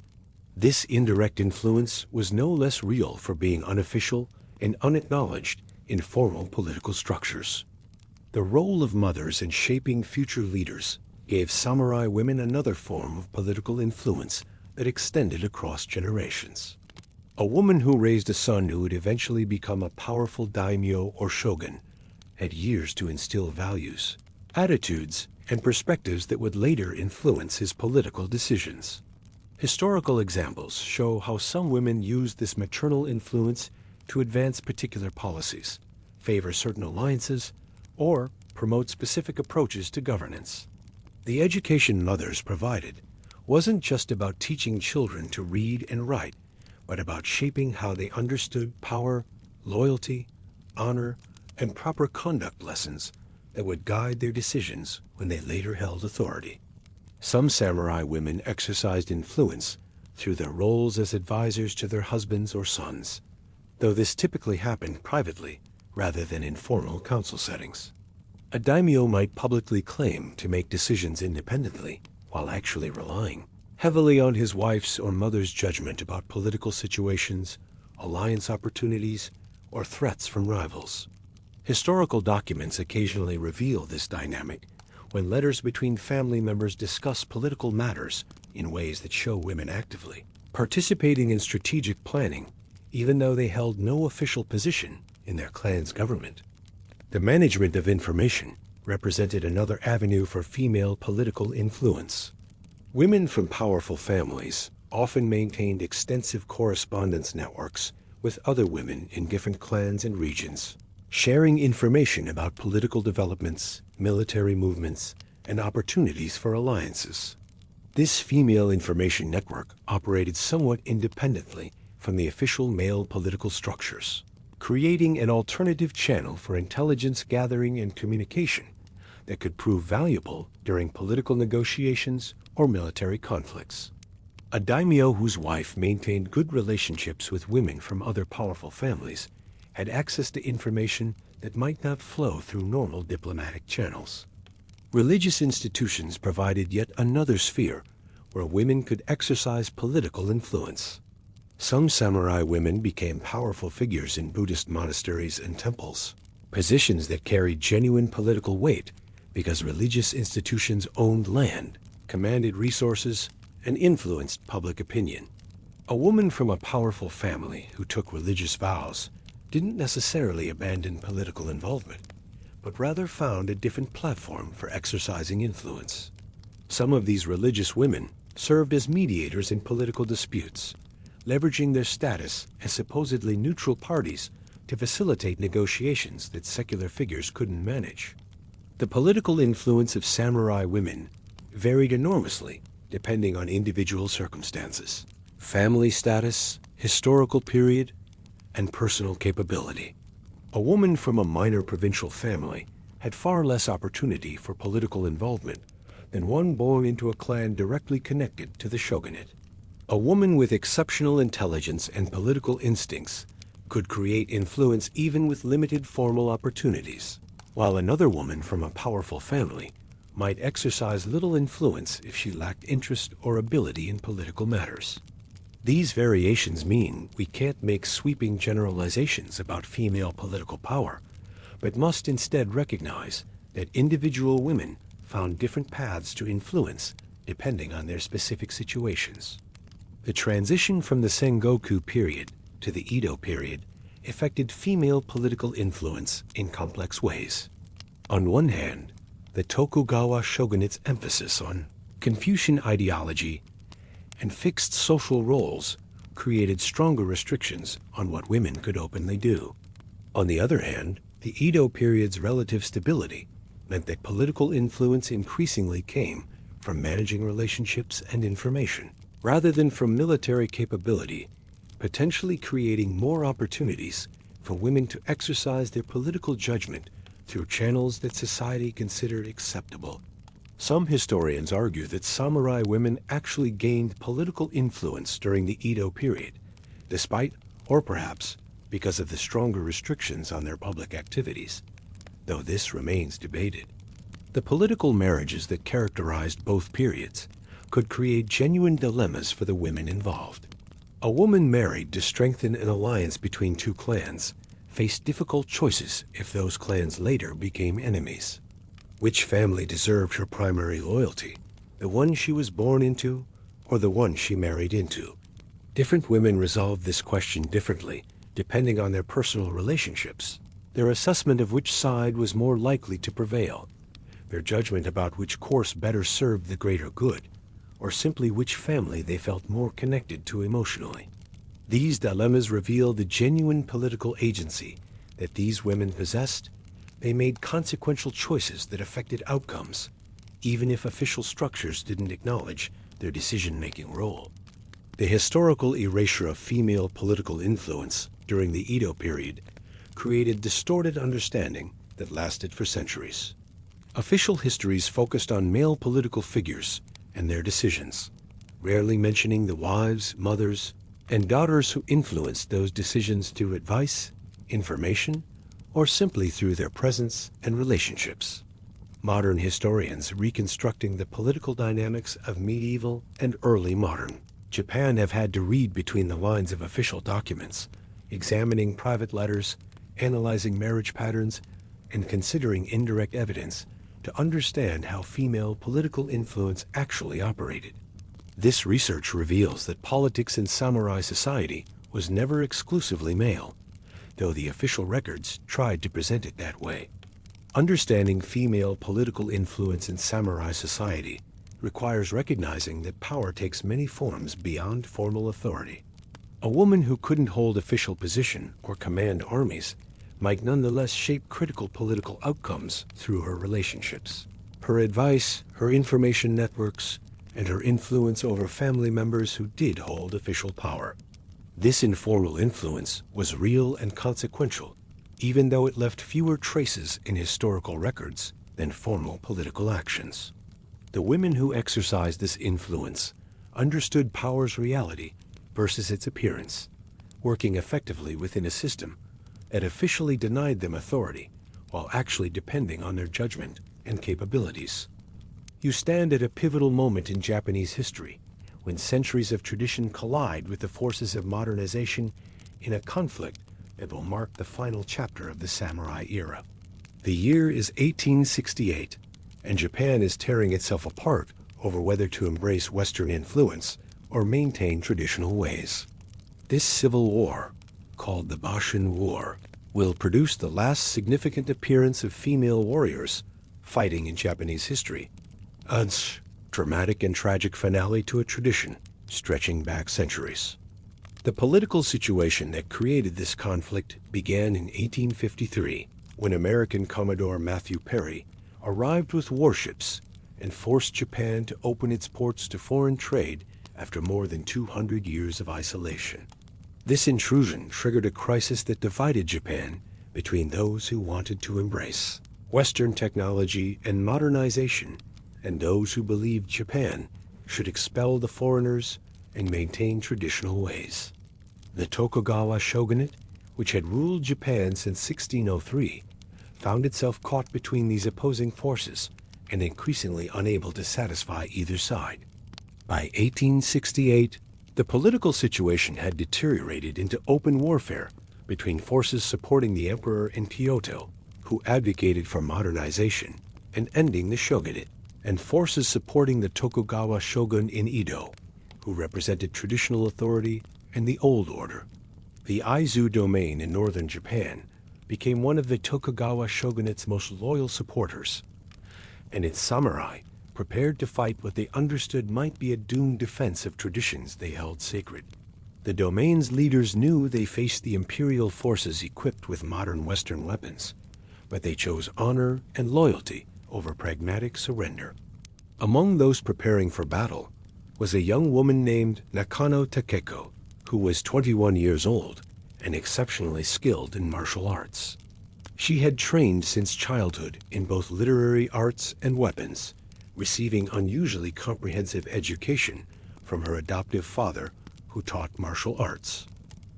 This indirect influence was no less real for being unofficial and unacknowledged informal political structures. The role of mothers in shaping future leaders gave samurai women another form of political influence that extended across generations. A woman who raised a son who would eventually become a powerful daimyo or shogun had years to instill values, attitudes, and perspectives that would later influence his political decisions. Historical examples show how some women used this maternal influence to advance particular policies, favor certain alliances, or promote specific approaches to governance. The education mothers provided wasn't just about teaching children to read and write, but about shaping how they understood power, loyalty, honor, and proper conduct lessons that would guide their decisions when they later held authority. Some samurai women exercised influence through their roles as advisors to their husbands or sons, though this typically happened privately rather than in formal council settings. A daimyo might publicly claim to make decisions independently while actually relying heavily on his wife's or mother's judgment about political situations, alliance opportunities, or threats from rivals. Historical documents occasionally reveal this dynamic when letters between family members discuss political matters in ways that show women actively participating in strategic planning, even though they held no official position in their clan's government. The management of information represented another avenue for female political influence. Women from powerful families often maintained extensive correspondence networks with other women in different clans and regions, sharing information about political developments, military movements, and opportunities for alliances. This female information network operated somewhat independently from the official male political structures, creating an alternative channel for intelligence gathering and communication that could prove valuable during political negotiations or military conflicts. A daimyo whose wife maintained good relationships with women from other powerful families had access to information that might not flow through normal diplomatic channels. Religious institutions provided yet another sphere where women could exercise political influence. Some samurai women became powerful figures in Buddhist monasteries and temples, positions that carried genuine political weight because religious institutions owned land, commanded resources, and influenced public opinion. A woman from a powerful family who took religious vows didn't necessarily abandon political involvement, but rather found a different platform for exercising influence. Some of these religious women served as mediators in political disputes, leveraging their status as supposedly neutral parties to facilitate negotiations that secular figures couldn't manage. The political influence of samurai women varied enormously depending on individual circumstances, family status, historical period, and personal capability. A woman from a minor provincial family had far less opportunity for political involvement than one born into a clan directly connected to the shogunate. A woman with exceptional intelligence and political instincts could create influence even with limited formal opportunities, while another woman from a powerful family might exercise little influence if she lacked interest or ability in political matters. These variations mean we can't make sweeping generalizations about female political power, but must instead recognize that individual women found different paths to influence depending on their specific situations. The transition from the Sengoku period to the Edo period affected female political influence in complex ways. On one hand, the Tokugawa shogunate's emphasis on Confucian ideology and fixed social roles created stronger restrictions on what women could openly do. On the other hand, the Edo period's relative stability meant that political influence increasingly came from managing relationships and information, rather than from military capability, potentially creating more opportunities for women to exercise their political judgment through channels that society considered acceptable. Some historians argue that samurai women actually gained political influence during the Edo period, despite, or perhaps because of the stronger restrictions on their public activities, though this remains debated. The political marriages that characterized both periods could create genuine dilemmas for the women involved. A woman married to strengthen an alliance between two clans faced difficult choices if those clans later became enemies. Which family deserved her primary loyalty? The one she was born into, or the one she married into? Different women resolved this question differently, depending on their personal relationships, their assessment of which side was more likely to prevail, their judgment about which course better served the greater good, or simply which family they felt more connected to emotionally. These dilemmas reveal the genuine political agency that these women possessed. They made consequential choices that affected outcomes, even if official structures didn't acknowledge their decision-making role. The historical erasure of female political influence during the Edo period created distorted understanding that lasted for centuries. Official histories focused on male political figures and their decisions, rarely mentioning the wives, mothers, and daughters who influenced those decisions through advice, information, or simply through their presence and relationships. Modern historians reconstructing the political dynamics of medieval and early modern Japan have had to read between the lines of official documents, examining private letters, analyzing marriage patterns, and considering indirect evidence to understand how female political influence actually operated. This research reveals that politics in samurai society was never exclusively male, though the official records tried to present it that way. Understanding female political influence in samurai society requires recognizing that power takes many forms beyond formal authority. A woman who couldn't hold official position or command armies might nonetheless shape critical political outcomes through her relationships. Her advice, her information networks, and her influence over family members who did hold official power. This informal influence was real and consequential, even though it left fewer traces in historical records than formal political actions. The women who exercised this influence understood power's reality versus its appearance, working effectively within a system that officially denied them authority while actually depending on their judgment and capabilities. You stand at a pivotal moment in Japanese history when centuries of tradition collide with the forces of modernization in a conflict that will mark the final chapter of the samurai era. The year is 1868, and Japan is tearing itself apart over whether to embrace Western influence or maintain traditional ways. This civil war, called the Bashin War, will produce the last significant appearance of female warriors fighting in Japanese history. A dramatic and tragic finale to a tradition stretching back centuries. The political situation that created this conflict began in 1853, when American Commodore Matthew Perry arrived with warships and forced Japan to open its ports to foreign trade after more than 200 years of isolation. This intrusion triggered a crisis that divided Japan between those who wanted to embrace Western technology and modernization and those who believed Japan should expel the foreigners and maintain traditional ways. The Tokugawa shogunate, which had ruled Japan since 1603, found itself caught between these opposing forces and increasingly unable to satisfy either side. By 1868, the political situation had deteriorated into open warfare between forces supporting the emperor in Kyoto, who advocated for modernization and ending the shogunate, and forces supporting the Tokugawa shogun in Edo, who represented traditional authority and the old order. The AIZU domain in northern Japan became one of the Tokugawa shogunate's most loyal supporters, and its samurai prepared to fight what they understood might be a doomed defense of traditions they held sacred. The domain's leaders knew they faced the imperial forces equipped with modern Western weapons, but they chose honor and loyalty over pragmatic surrender. Among those preparing for battle was a young woman named Nakano Takeko, who was 21 years old and exceptionally skilled in martial arts. She had trained since childhood in both literary arts and weapons, receiving unusually comprehensive education from her adoptive father, who taught martial arts.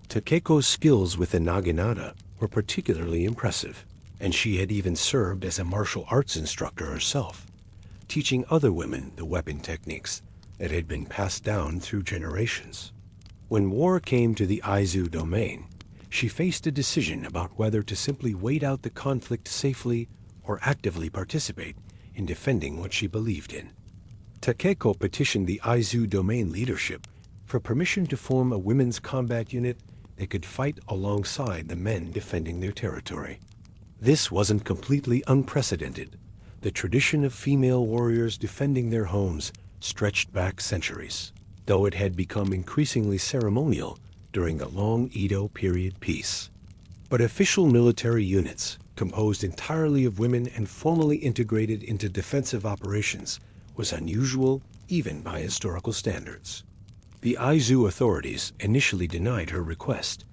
Takeko's skills with the naginata were particularly impressive, and she had even served as a martial arts instructor herself, teaching other women the weapon techniques that had been passed down through generations. When war came to the AIZU domain, she faced a decision about whether to simply wait out the conflict safely or actively participate in defending what she believed in. Takeko petitioned the AIZU domain leadership for permission to form a women's combat unit that could fight alongside the men defending their territory. This wasn't completely unprecedented. The tradition of female warriors defending their homes stretched back centuries, though it had become increasingly ceremonial during the long Edo period peace. But official military units, composed entirely of women and formally integrated into defensive operations, was unusual even by historical standards. The AIZU authorities initially denied her request,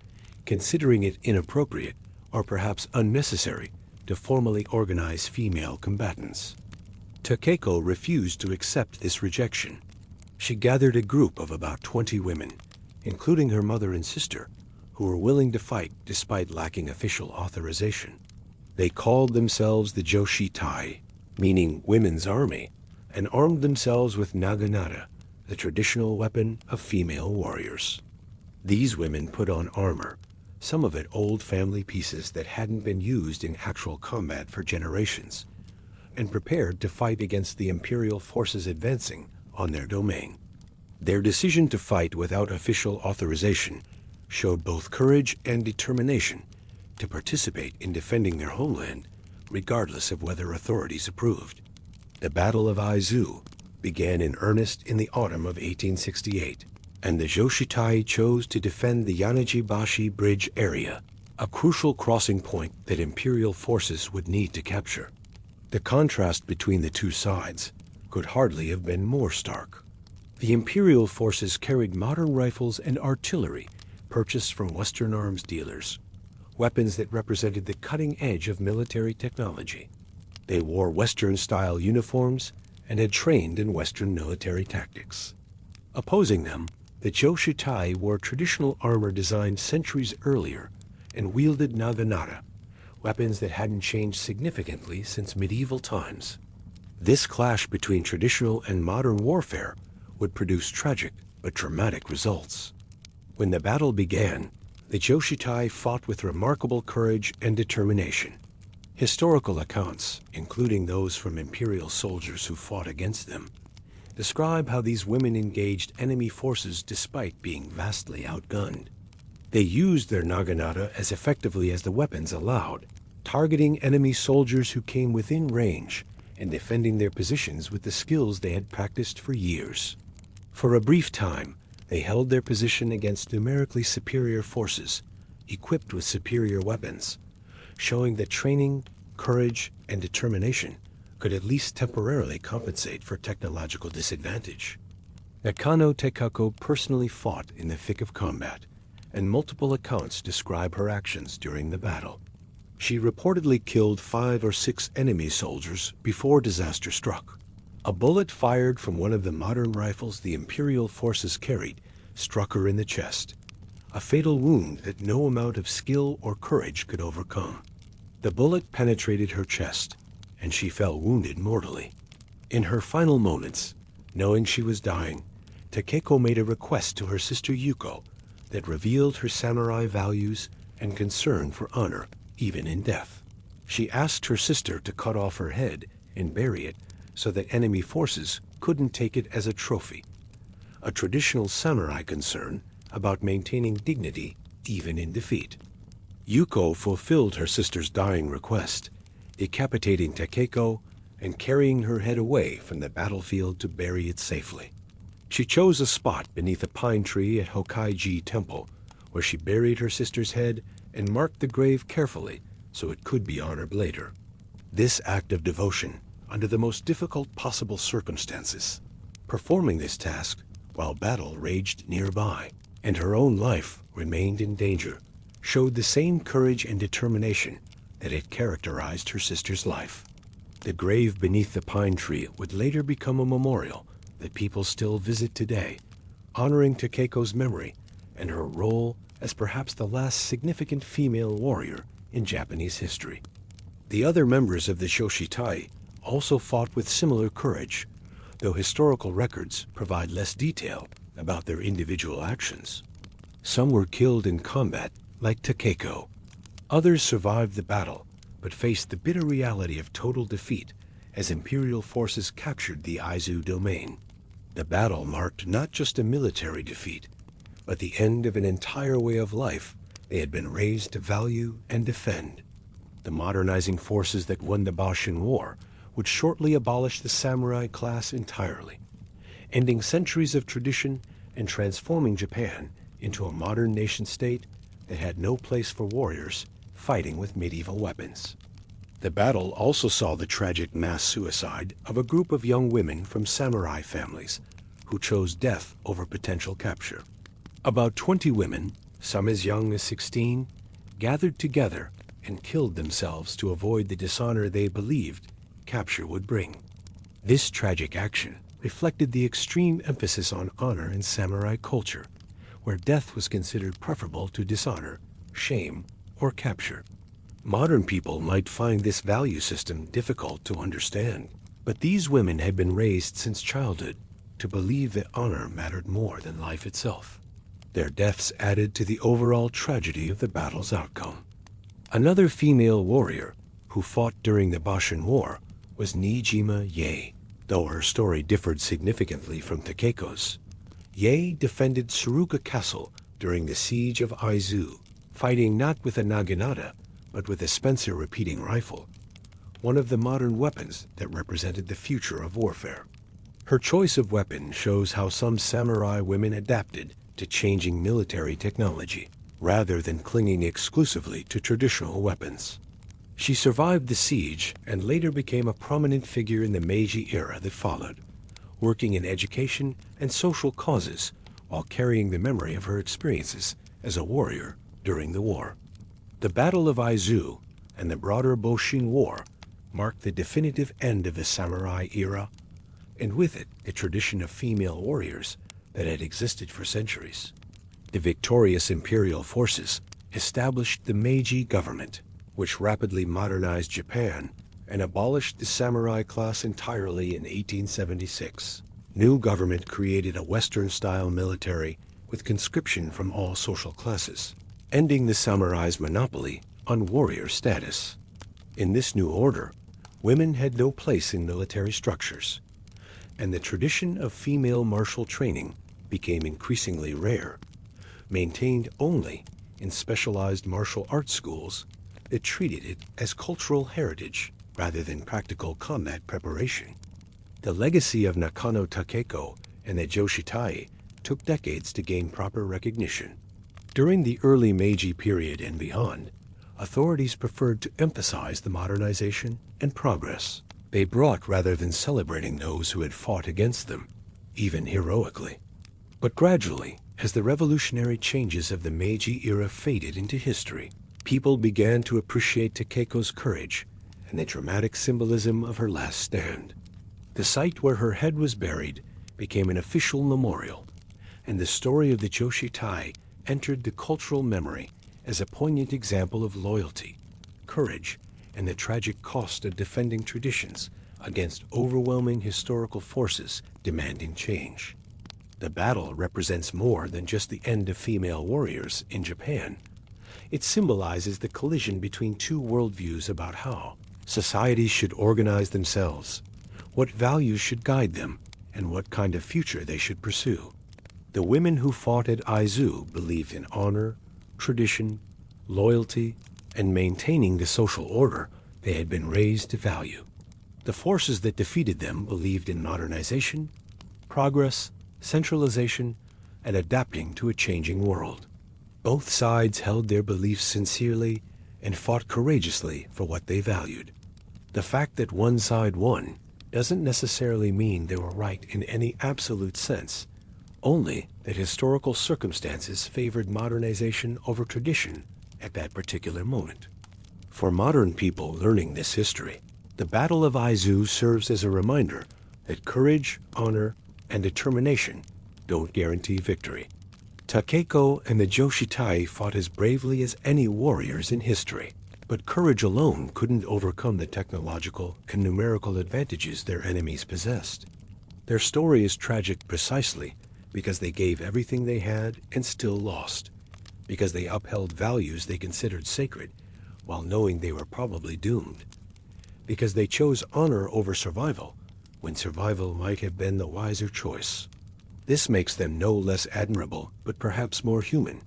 considering it inappropriate or perhaps unnecessary to formally organize female combatants. Takeko refused to accept this rejection. She gathered a group of about 20 women, including her mother and sister, who were willing to fight despite lacking official authorization. They called themselves the Joshitai, meaning women's army, and armed themselves with naginata, the traditional weapon of female warriors. These women put on armor, some of it old family pieces that hadn't been used in actual combat for generations, and prepared to fight against the imperial forces advancing on their domain. Their decision to fight without official authorization showed both courage and determination to participate in defending their homeland, regardless of whether authorities approved. The Battle of AIZU began in earnest in the autumn of 1868, and the Joshitai chose to defend the Yanagibashi Bridge area, a crucial crossing point that imperial forces would need to capture. The contrast between the two sides could hardly have been more stark. The imperial forces carried modern rifles and artillery purchased from Western arms dealers, weapons that represented the cutting edge of military technology. They wore Western-style uniforms and had trained in Western military tactics. Opposing them, the Joshitai wore traditional armor designed centuries earlier and wielded naginata, weapons that hadn't changed significantly since medieval times. This clash between traditional and modern warfare would produce tragic but dramatic results. When the battle began, the Joshitai fought with remarkable courage and determination. Historical accounts, including those from imperial soldiers who fought against them, describe how these women engaged enemy forces despite being vastly outgunned. They used their naginata as effectively as the weapons allowed, targeting enemy soldiers who came within range and defending their positions with the skills they had practiced for years. For a brief time, they held their position against numerically superior forces, equipped with superior weapons, showing that training, courage, and determination could at least temporarily compensate for technological disadvantage. Nakano Takeko personally fought in the thick of combat, and multiple accounts describe her actions during the battle. She reportedly killed 5 or 6 enemy soldiers before disaster struck. A bullet fired from one of the modern rifles the Imperial forces carried struck her in the chest, a fatal wound that no amount of skill or courage could overcome. The bullet penetrated her chest, and she fell wounded mortally. In her final moments, knowing she was dying, Takeko made a request to her sister Yuko that revealed her samurai values and concern for honor, even in death. She asked her sister to cut off her head and bury it so that enemy forces couldn't take it as a trophy, a traditional samurai concern about maintaining dignity even in defeat. Yuko fulfilled her sister's dying request, decapitating Takeko and carrying her head away from the battlefield to bury it safely. She chose a spot beneath a pine tree at Hokkaiji Temple, where she buried her sister's head and marked the grave carefully so it could be honored later. This act of devotion, under the most difficult possible circumstances, performing this task while battle raged nearby and her own life remained in danger, showed the same courage and determination that had characterized her sister's life. The grave beneath the pine tree would later become a memorial that people still visit today, honoring Takeko's memory and her role as perhaps the last significant female warrior in Japanese history. The other members of the Joshitai also fought with similar courage, though historical records provide less detail about their individual actions. Some were killed in combat, like Takeko. Others survived the battle, but faced the bitter reality of total defeat as Imperial forces captured the AIZU domain. The battle marked not just a military defeat, but the end of an entire way of life they had been raised to value and defend. The modernizing forces that won the Boshin War would shortly abolish the samurai class entirely, ending centuries of tradition and transforming Japan into a modern nation-state that had no place for warriors fighting with medieval weapons. The battle also saw the tragic mass suicide of a group of young women from samurai families who chose death over potential capture. About 20 women, some as young as 16, gathered together and killed themselves to avoid the dishonor they believed capture would bring. This tragic action reflected the extreme emphasis on honor in samurai culture, where death was considered preferable to dishonor, shame, or capture. Modern people might find this value system difficult to understand, but these women had been raised since childhood to believe that honor mattered more than life itself. Their deaths added to the overall tragedy of the battle's outcome. Another female warrior who fought during the Boshin War was Nijima Ye. Though her story differed significantly from Takeko's, Ye defended Tsuruga Castle during the siege of AIZU, fighting not with a naginata, but with a Spencer repeating rifle, one of the modern weapons that represented the future of warfare. Her choice of weapon shows how some samurai women adapted to changing military technology, rather than clinging exclusively to traditional weapons. She survived the siege and later became a prominent figure in the Meiji era that followed, working in education and social causes while carrying the memory of her experiences as a warrior during the war. The Battle of AIZU and the broader Boshin War marked the definitive end of the samurai era, and with it the tradition of female warriors that had existed for centuries. The victorious imperial forces established the Meiji government, which rapidly modernized Japan and abolished the samurai class entirely in 1876. New government created a Western-style military with conscription from all social classes, ending the samurai's monopoly on warrior status. In this new order, women had no place in military structures, and the tradition of female martial training became increasingly rare, maintained only in specialized martial arts schools that treated it as cultural heritage rather than practical combat preparation. The legacy of Nakano Takeko and the Joshitai took decades to gain proper recognition. During the early Meiji period and beyond, authorities preferred to emphasize the modernization and progress they brought rather than celebrating those who had fought against them, even heroically. But gradually, as the revolutionary changes of the Meiji era faded into history, people began to appreciate Takeko's courage and the dramatic symbolism of her last stand. The site where her head was buried became an official memorial, and the story of the Joshitai entered the cultural memory as a poignant example of loyalty, courage, and the tragic cost of defending traditions against overwhelming historical forces demanding change. The battle represents more than just the end of female warriors in Japan. It symbolizes the collision between two worldviews about how societies should organize themselves, what values should guide them, and what kind of future they should pursue. The women who fought at AIZU believed in honor, tradition, loyalty, and maintaining the social order they had been raised to value. The forces that defeated them believed in modernization, progress, centralization, and adapting to a changing world. Both sides held their beliefs sincerely and fought courageously for what they valued. The fact that one side won doesn't necessarily mean they were right in any absolute sense, only that historical circumstances favored modernization over tradition at that particular moment. For modern people learning this history, the Battle of AIZU serves as a reminder that courage, honor, and determination don't guarantee victory. Takeko and the Joshitai fought as bravely as any warriors in history, but courage alone couldn't overcome the technological and numerical advantages their enemies possessed. Their story is tragic precisely because they gave everything they had and still lost. because they upheld values they considered sacred, while knowing they were probably doomed. Because they chose honor over survival, when survival might have been the wiser choice. This makes them no less admirable, but perhaps more human,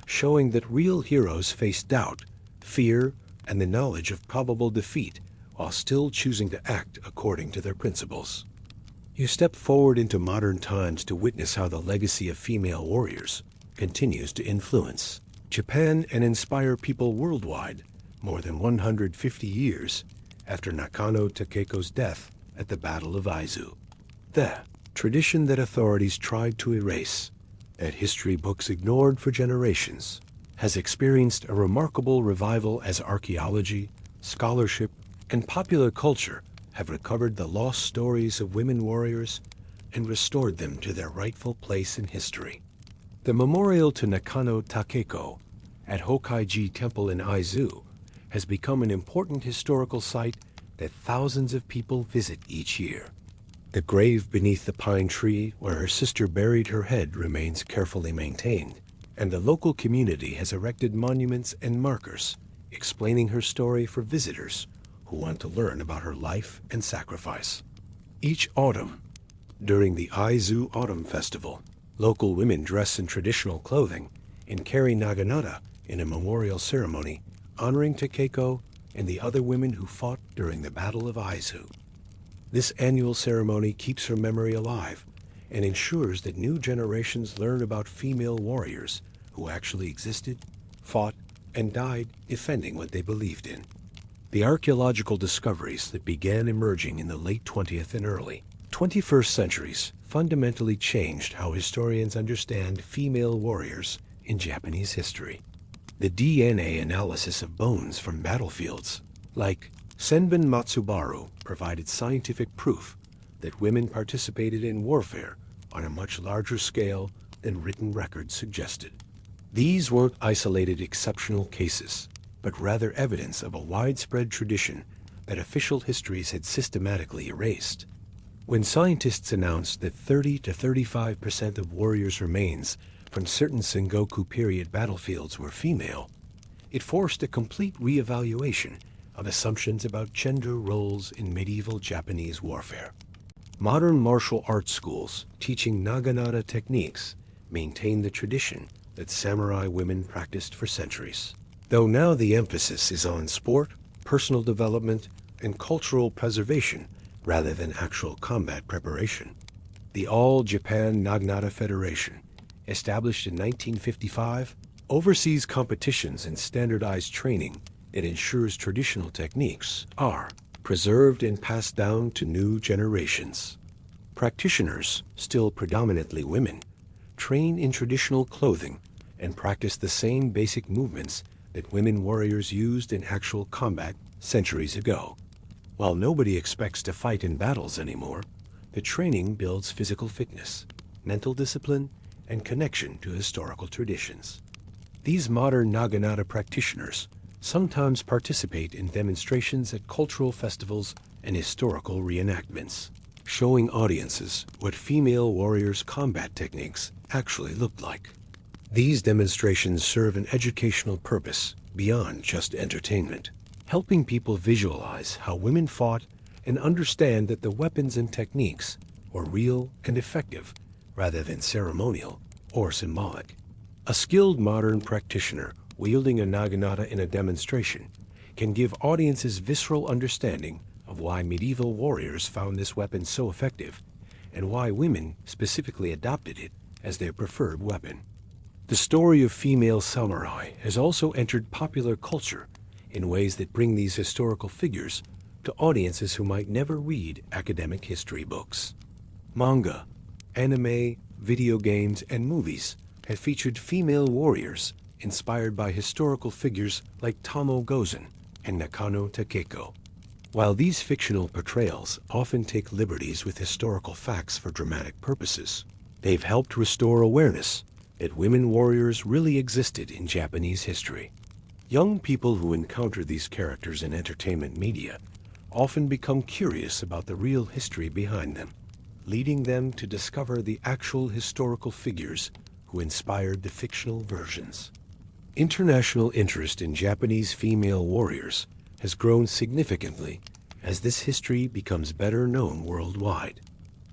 showing that real heroes face doubt, fear, and the knowledge of probable defeat, while still choosing to act according to their principles. You step forward into modern times to witness how the legacy of female warriors continues to influence Japan and inspire people worldwide more than 150 years after Nakano Takeko's death at the Battle of AIZU. The tradition that authorities tried to erase, that history books ignored for generations, has experienced a remarkable revival as archaeology, scholarship, and popular culture have recovered the lost stories of women warriors and restored them to their rightful place in history. The memorial to Nakano Takeko at Hokaiji Temple in AIZU has become an important historical site that thousands of people visit each year. The grave beneath the pine tree where her sister buried her head remains carefully maintained, and the local community has erected monuments and markers explaining her story for visitors who want to learn about her life and sacrifice. Each autumn, during the AIZU Autumn Festival, local women dress in traditional clothing and carry naginata in a memorial ceremony honoring Takeko and the other women who fought during the Battle of AIZU. This annual ceremony keeps her memory alive and ensures that new generations learn about female warriors who actually existed, fought, and died defending what they believed in. The archaeological discoveries that began emerging in the late 20th and early 21st centuries fundamentally changed how historians understand female warriors in Japanese history. The DNA analysis of bones from battlefields, like Senbin Matsubaru, provided scientific proof that women participated in warfare on a much larger scale than written records suggested. These weren't isolated exceptional cases, but rather evidence of a widespread tradition that official histories had systematically erased. When scientists announced that 30 to 35% of warriors' remains from certain Sengoku period battlefields were female, it forced a complete reevaluation of assumptions about gender roles in medieval Japanese warfare. Modern martial arts schools teaching naginata techniques maintain the tradition that samurai women practiced for centuries, though now the emphasis is on sport, personal development, and cultural preservation rather than actual combat preparation. The All Japan Naginata Federation, established in 1955, oversees competitions and standardized training that ensures traditional techniques are preserved and passed down to new generations. Practitioners, still predominantly women, train in traditional clothing and practice the same basic movements that women warriors used in actual combat centuries ago. While nobody expects to fight in battles anymore, the training builds physical fitness, mental discipline, and connection to historical traditions. These modern naginata practitioners sometimes participate in demonstrations at cultural festivals and historical reenactments, showing audiences what female warriors' combat techniques actually looked like. These demonstrations serve an educational purpose beyond just entertainment, helping people visualize how women fought and understand that the weapons and techniques were real and effective rather than ceremonial or symbolic. A skilled modern practitioner wielding a naginata in a demonstration can give audiences visceral understanding of why medieval warriors found this weapon so effective and why women specifically adopted it as their preferred weapon. The story of female samurai has also entered popular culture in ways that bring these historical figures to audiences who might never read academic history books. Manga, anime, video games, and movies have featured female warriors inspired by historical figures like Tomoe Gozen and Nakano Takeko. While these fictional portrayals often take liberties with historical facts for dramatic purposes, they've helped restore awareness that women warriors really existed in Japanese history. Young people who encounter these characters in entertainment media often become curious about the real history behind them, leading them to discover the actual historical figures who inspired the fictional versions. International interest in Japanese female warriors has grown significantly as this history becomes better known worldwide.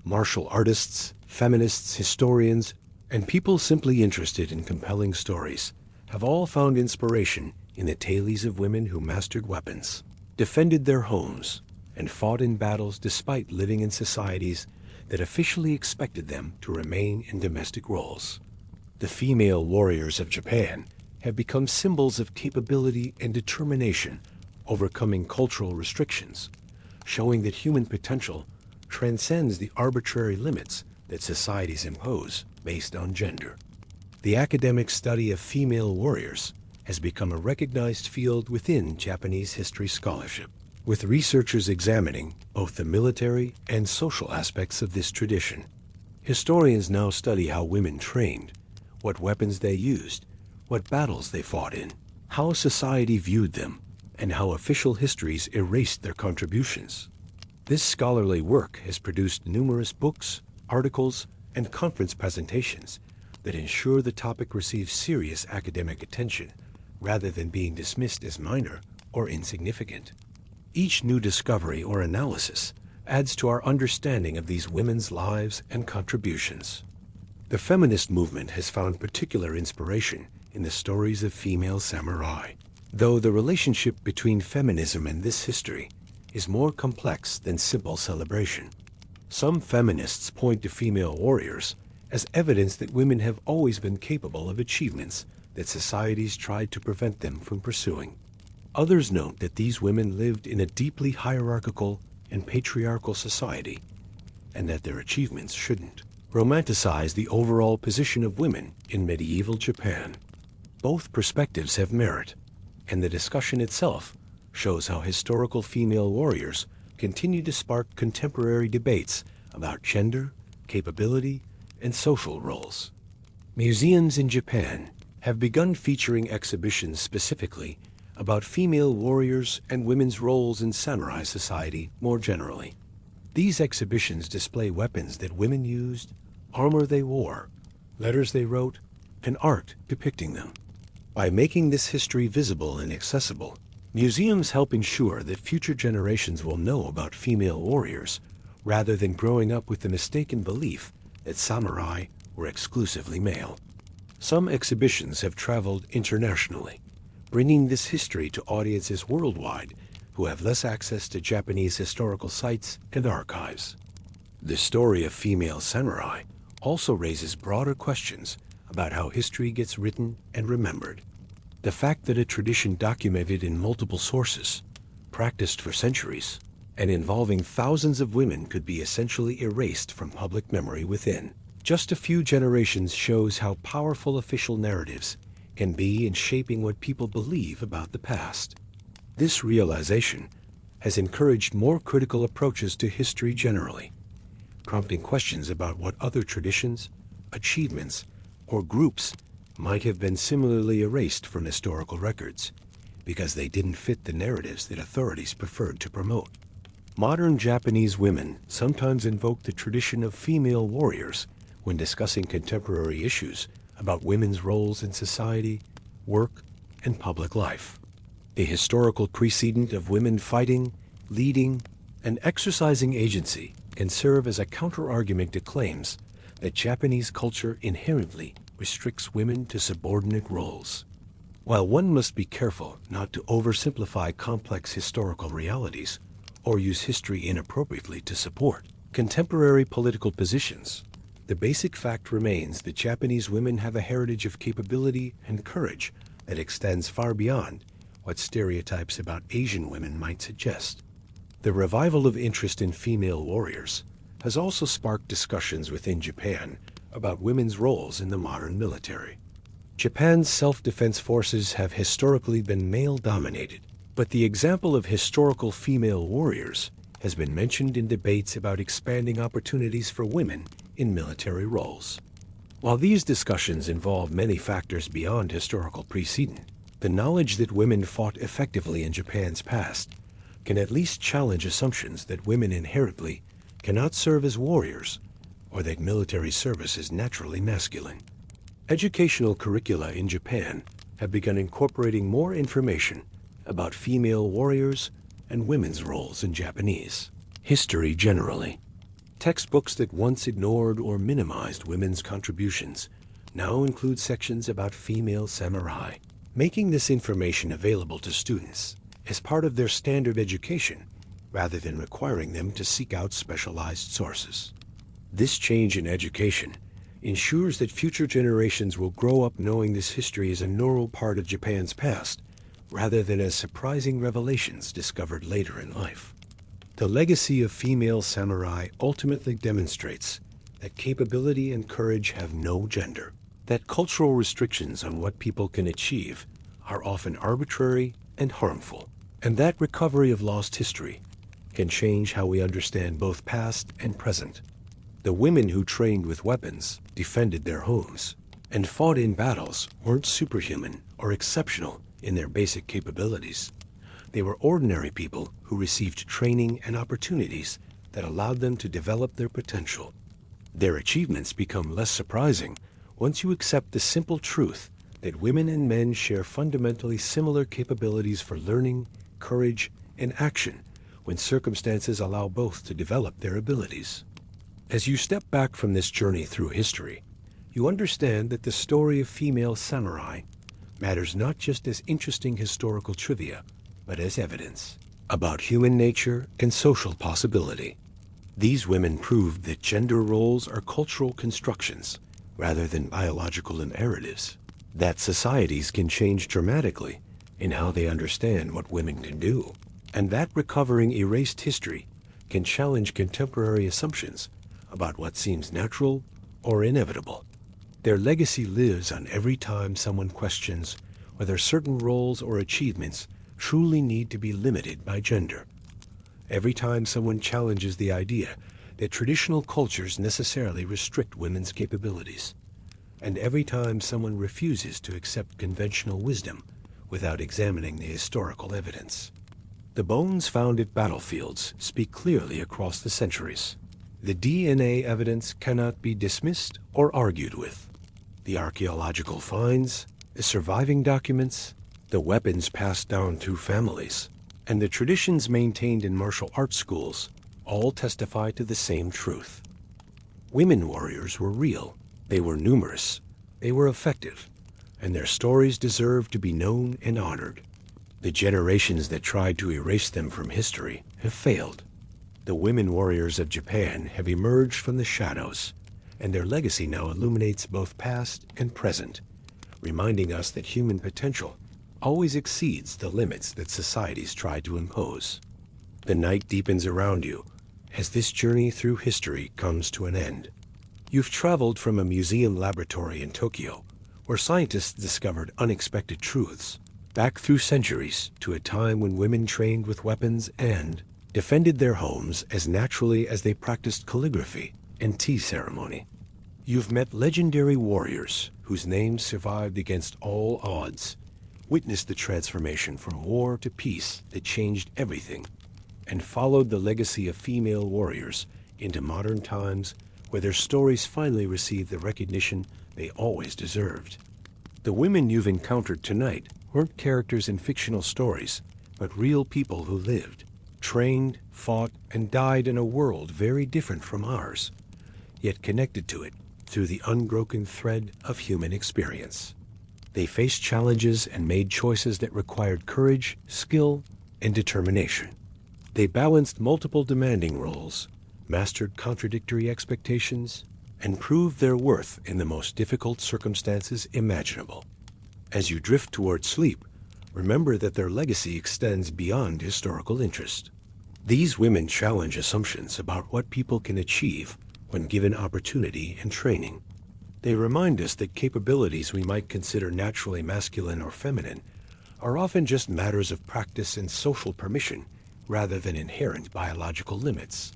Martial artists, feminists, historians, and people simply interested in compelling stories have all found inspiration in the tales of women who mastered weapons, defended their homes, and fought in battles despite living in societies that officially expected them to remain in domestic roles. The female warriors of Japan have become symbols of capability and determination, overcoming cultural restrictions, showing that human potential transcends the arbitrary limits that societies impose based on gender. The academic study of female warriors has become a recognized field within Japanese history scholarship, with researchers examining both the military and social aspects of this tradition. Historians now study how women trained, what weapons they used, what battles they fought in, how society viewed them, and how official histories erased their contributions. This scholarly work has produced numerous books, articles, and conference presentations that ensure the topic receives serious academic attention rather than being dismissed as minor or insignificant. Each new discovery or analysis adds to our understanding of these women's lives and contributions. The feminist movement has found particular inspiration in the stories of female samurai, though the relationship between feminism and this history is more complex than simple celebration. Some feminists point to female warriors as evidence that women have always been capable of achievements that societies tried to prevent them from pursuing. Others note that these women lived in a deeply hierarchical and patriarchal society, and that their achievements shouldn't romanticize the overall position of women in medieval Japan. Both perspectives have merit, and the discussion itself shows how historical female warriors continue to spark contemporary debates about gender, capability, and social roles. Museums in Japan have begun featuring exhibitions specifically about female warriors and women's roles in samurai society more generally. These exhibitions display weapons that women used, armor they wore, letters they wrote, and art depicting them. By making this history visible and accessible, museums help ensure that future generations will know about female warriors rather than growing up with the mistaken belief that samurai were exclusively male. Some exhibitions have traveled internationally, bringing this history to audiences worldwide who have less access to Japanese historical sites and archives. The story of female samurai also raises broader questions about how history gets written and remembered. The fact that a tradition documented in multiple sources, practiced for centuries, and involving thousands of women could be essentially erased from public memory within just a few generations shows how powerful official narratives can be in shaping what people believe about the past. This realization has encouraged more critical approaches to history generally, prompting questions about what other traditions, achievements, or groups might have been similarly erased from historical records because they didn't fit the narratives that authorities preferred to promote. Modern Japanese women sometimes invoke the tradition of female warriors when discussing contemporary issues about women's roles in society, work, and public life. A historical precedent of women fighting, leading, and exercising agency can serve as a counter-argument to claims that Japanese culture inherently restricts women to subordinate roles. While one must be careful not to oversimplify complex historical realities or use history inappropriately to support contemporary political positions, the basic fact remains that Japanese women have a heritage of capability and courage that extends far beyond what stereotypes about Asian women might suggest. The revival of interest in female warriors has also sparked discussions within Japan about women's roles in the modern military. Japan's self-defense forces have historically been male-dominated, but the example of historical female warriors has been mentioned in debates about expanding opportunities for women in military roles. While these discussions involve many factors beyond historical precedent, the knowledge that women fought effectively in Japan's past can at least challenge assumptions that women inherently cannot serve as warriors or that military service is naturally masculine. Educational curricula in Japan have begun incorporating more information about female warriors and women's roles in Japanese history generally. Textbooks that once ignored or minimized women's contributions now include sections about female samurai, making this information available to students as part of their standard education rather than requiring them to seek out specialized sources. This change in education ensures that future generations will grow up knowing this history is a normal part of Japan's past rather than as surprising revelations discovered later in life. The legacy of female samurai ultimately demonstrates that capability and courage have no gender, that cultural restrictions on what people can achieve are often arbitrary and harmful, and that recovery of lost history can change how we understand both past and present. The women who trained with weapons, defended their homes, and fought in battles weren't superhuman or exceptional in their basic capabilities. They were ordinary people who received training and opportunities that allowed them to develop their potential. Their achievements become less surprising once you accept the simple truth that women and men share fundamentally similar capabilities for learning, courage, and action when circumstances allow both to develop their abilities. As you step back from this journey through history, you understand that the story of female samurai matters not just as interesting historical trivia, but as evidence about human nature and social possibility. These women proved that gender roles are cultural constructions rather than biological imperatives, that societies can change dramatically in how they understand what women can do, and that recovering erased history can challenge contemporary assumptions about what seems natural or inevitable. Their legacy lives on every time someone questions whether certain roles or achievements truly need to be limited by gender. Every time someone challenges the idea that traditional cultures necessarily restrict women's capabilities, and every time someone refuses to accept conventional wisdom without examining the historical evidence. The bones found at battlefields speak clearly across the centuries. The DNA evidence cannot be dismissed or argued with. The archaeological finds, the surviving documents, the weapons passed down through families, and the traditions maintained in martial arts schools all testify to the same truth. Women warriors were real, they were numerous, they were effective, and their stories deserve to be known and honored. The generations that tried to erase them from history have failed. The women warriors of Japan have emerged from the shadows, and their legacy now illuminates both past and present, reminding us that human potential always exceeds the limits that societies try to impose. The night deepens around you as this journey through history comes to an end. You've traveled from a museum laboratory in Tokyo, where scientists discovered unexpected truths, back through centuries to a time when women trained with weapons and defended their homes as naturally as they practiced calligraphy and tea ceremony. You've met legendary warriors whose names survived against all odds, witnessed the transformation from war to peace that changed everything, and followed the legacy of female warriors into modern times where their stories finally received the recognition they always deserved. The women you've encountered tonight weren't characters in fictional stories, but real people who lived, trained, fought, and died in a world very different from ours, yet connected to it through the unbroken thread of human experience. They faced challenges and made choices that required courage, skill, and determination. They balanced multiple demanding roles, mastered contradictory expectations, and proved their worth in the most difficult circumstances imaginable. As you drift toward sleep, remember that their legacy extends beyond historical interest. These women challenge assumptions about what people can achieve when given opportunity and training. They remind us that capabilities we might consider naturally masculine or feminine are often just matters of practice and social permission rather than inherent biological limits.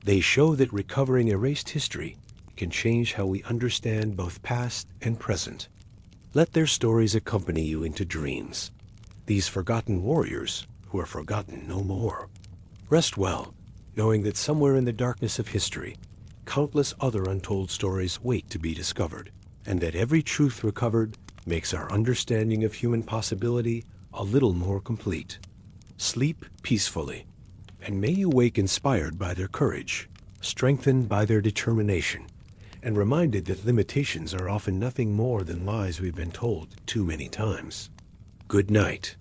They show that recovering erased history can change how we understand both past and present. Let their stories accompany you into dreams, these forgotten warriors who are forgotten no more. Rest well, knowing that somewhere in the darkness of history, countless other untold stories wait to be discovered, and that every truth recovered makes our understanding of human possibility a little more complete. Sleep peacefully, and may you wake inspired by their courage, strengthened by their determination, and reminded that limitations are often nothing more than lies we've been told too many times. Good night.